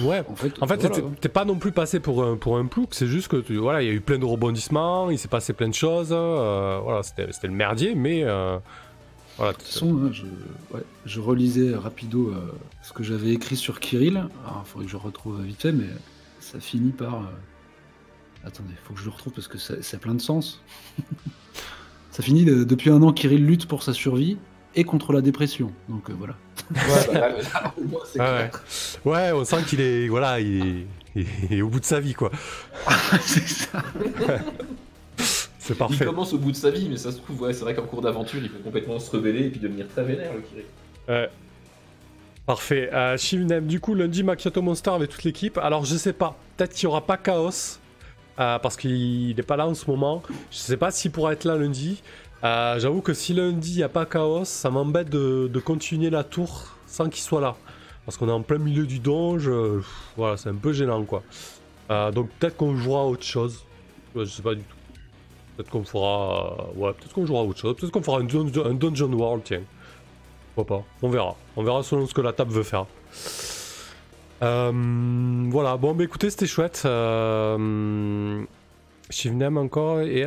Ouais, en fait voilà, t'es pas non plus passé pour un plouc, c'est juste que voilà, il y a eu plein de rebondissements, il s'est passé plein de choses, voilà, c'était le merdier, mais voilà. De toute façon, je relisais rapido ce que j'avais écrit sur Kirill. Il faudrait que je retrouve vite fait, mais ça finit par. Attendez, faut que je le retrouve parce que ça a plein de sens. Ça finit depuis un an, Kirill lutte pour sa survie et contre la dépression. Donc voilà. Ouais, on sent qu'il est, voilà, il est au bout de sa vie, quoi. C'est ça. C'est parfait. Il commence au bout de sa vie, mais ça se trouve, ouais, c'est vrai qu'en cours d'aventure, il peut complètement se rebeller et puis devenir très vénère, le Kirill. Ouais. Parfait. Shivnem, du coup, lundi, Macchiato Monster avec toute l'équipe. Alors, je sais pas, peut-être qu'il n'y aura pas Chaos, parce qu'il n'est pas là en ce moment. Je sais pas s'il pourra être là lundi. J'avoue que si lundi il n'y a pas Chaos, ça m'embête de continuer la tour sans qu'il soit là. Parce qu'on est en plein milieu du donge, voilà, c'est un peu gênant quoi. Donc peut-être qu'on jouera à autre chose. Je sais pas du tout. Peut-être qu'on fera. Peut-être qu'on jouera à autre chose. Peut-être qu'on fera un Dungeon World, tiens. Pourquoi pas. On verra. On verra selon ce que la table veut faire. Voilà, bon bah écoutez, c'était chouette. Shivnem encore, et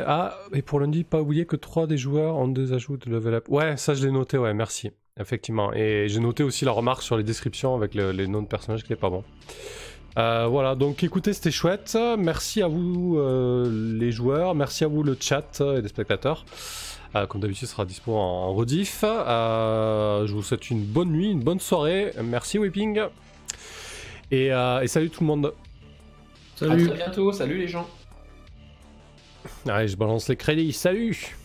pour lundi, pas oublier que 3 des joueurs ont des ajouts de level up. Ouais, ça je l'ai noté, ouais, merci, effectivement. Et j'ai noté aussi la remarque sur les descriptions avec les noms de personnages qui est pas bon. Voilà, donc écoutez, c'était chouette. Merci à vous les joueurs, merci à vous le chat et les spectateurs. Comme d'habitude, sera dispo en rediff. Je vous souhaite une bonne nuit, une bonne soirée. Merci Whipping. Et salut tout le monde. Salut. À très bientôt, salut les gens. Allez, je balance les crédits, salut!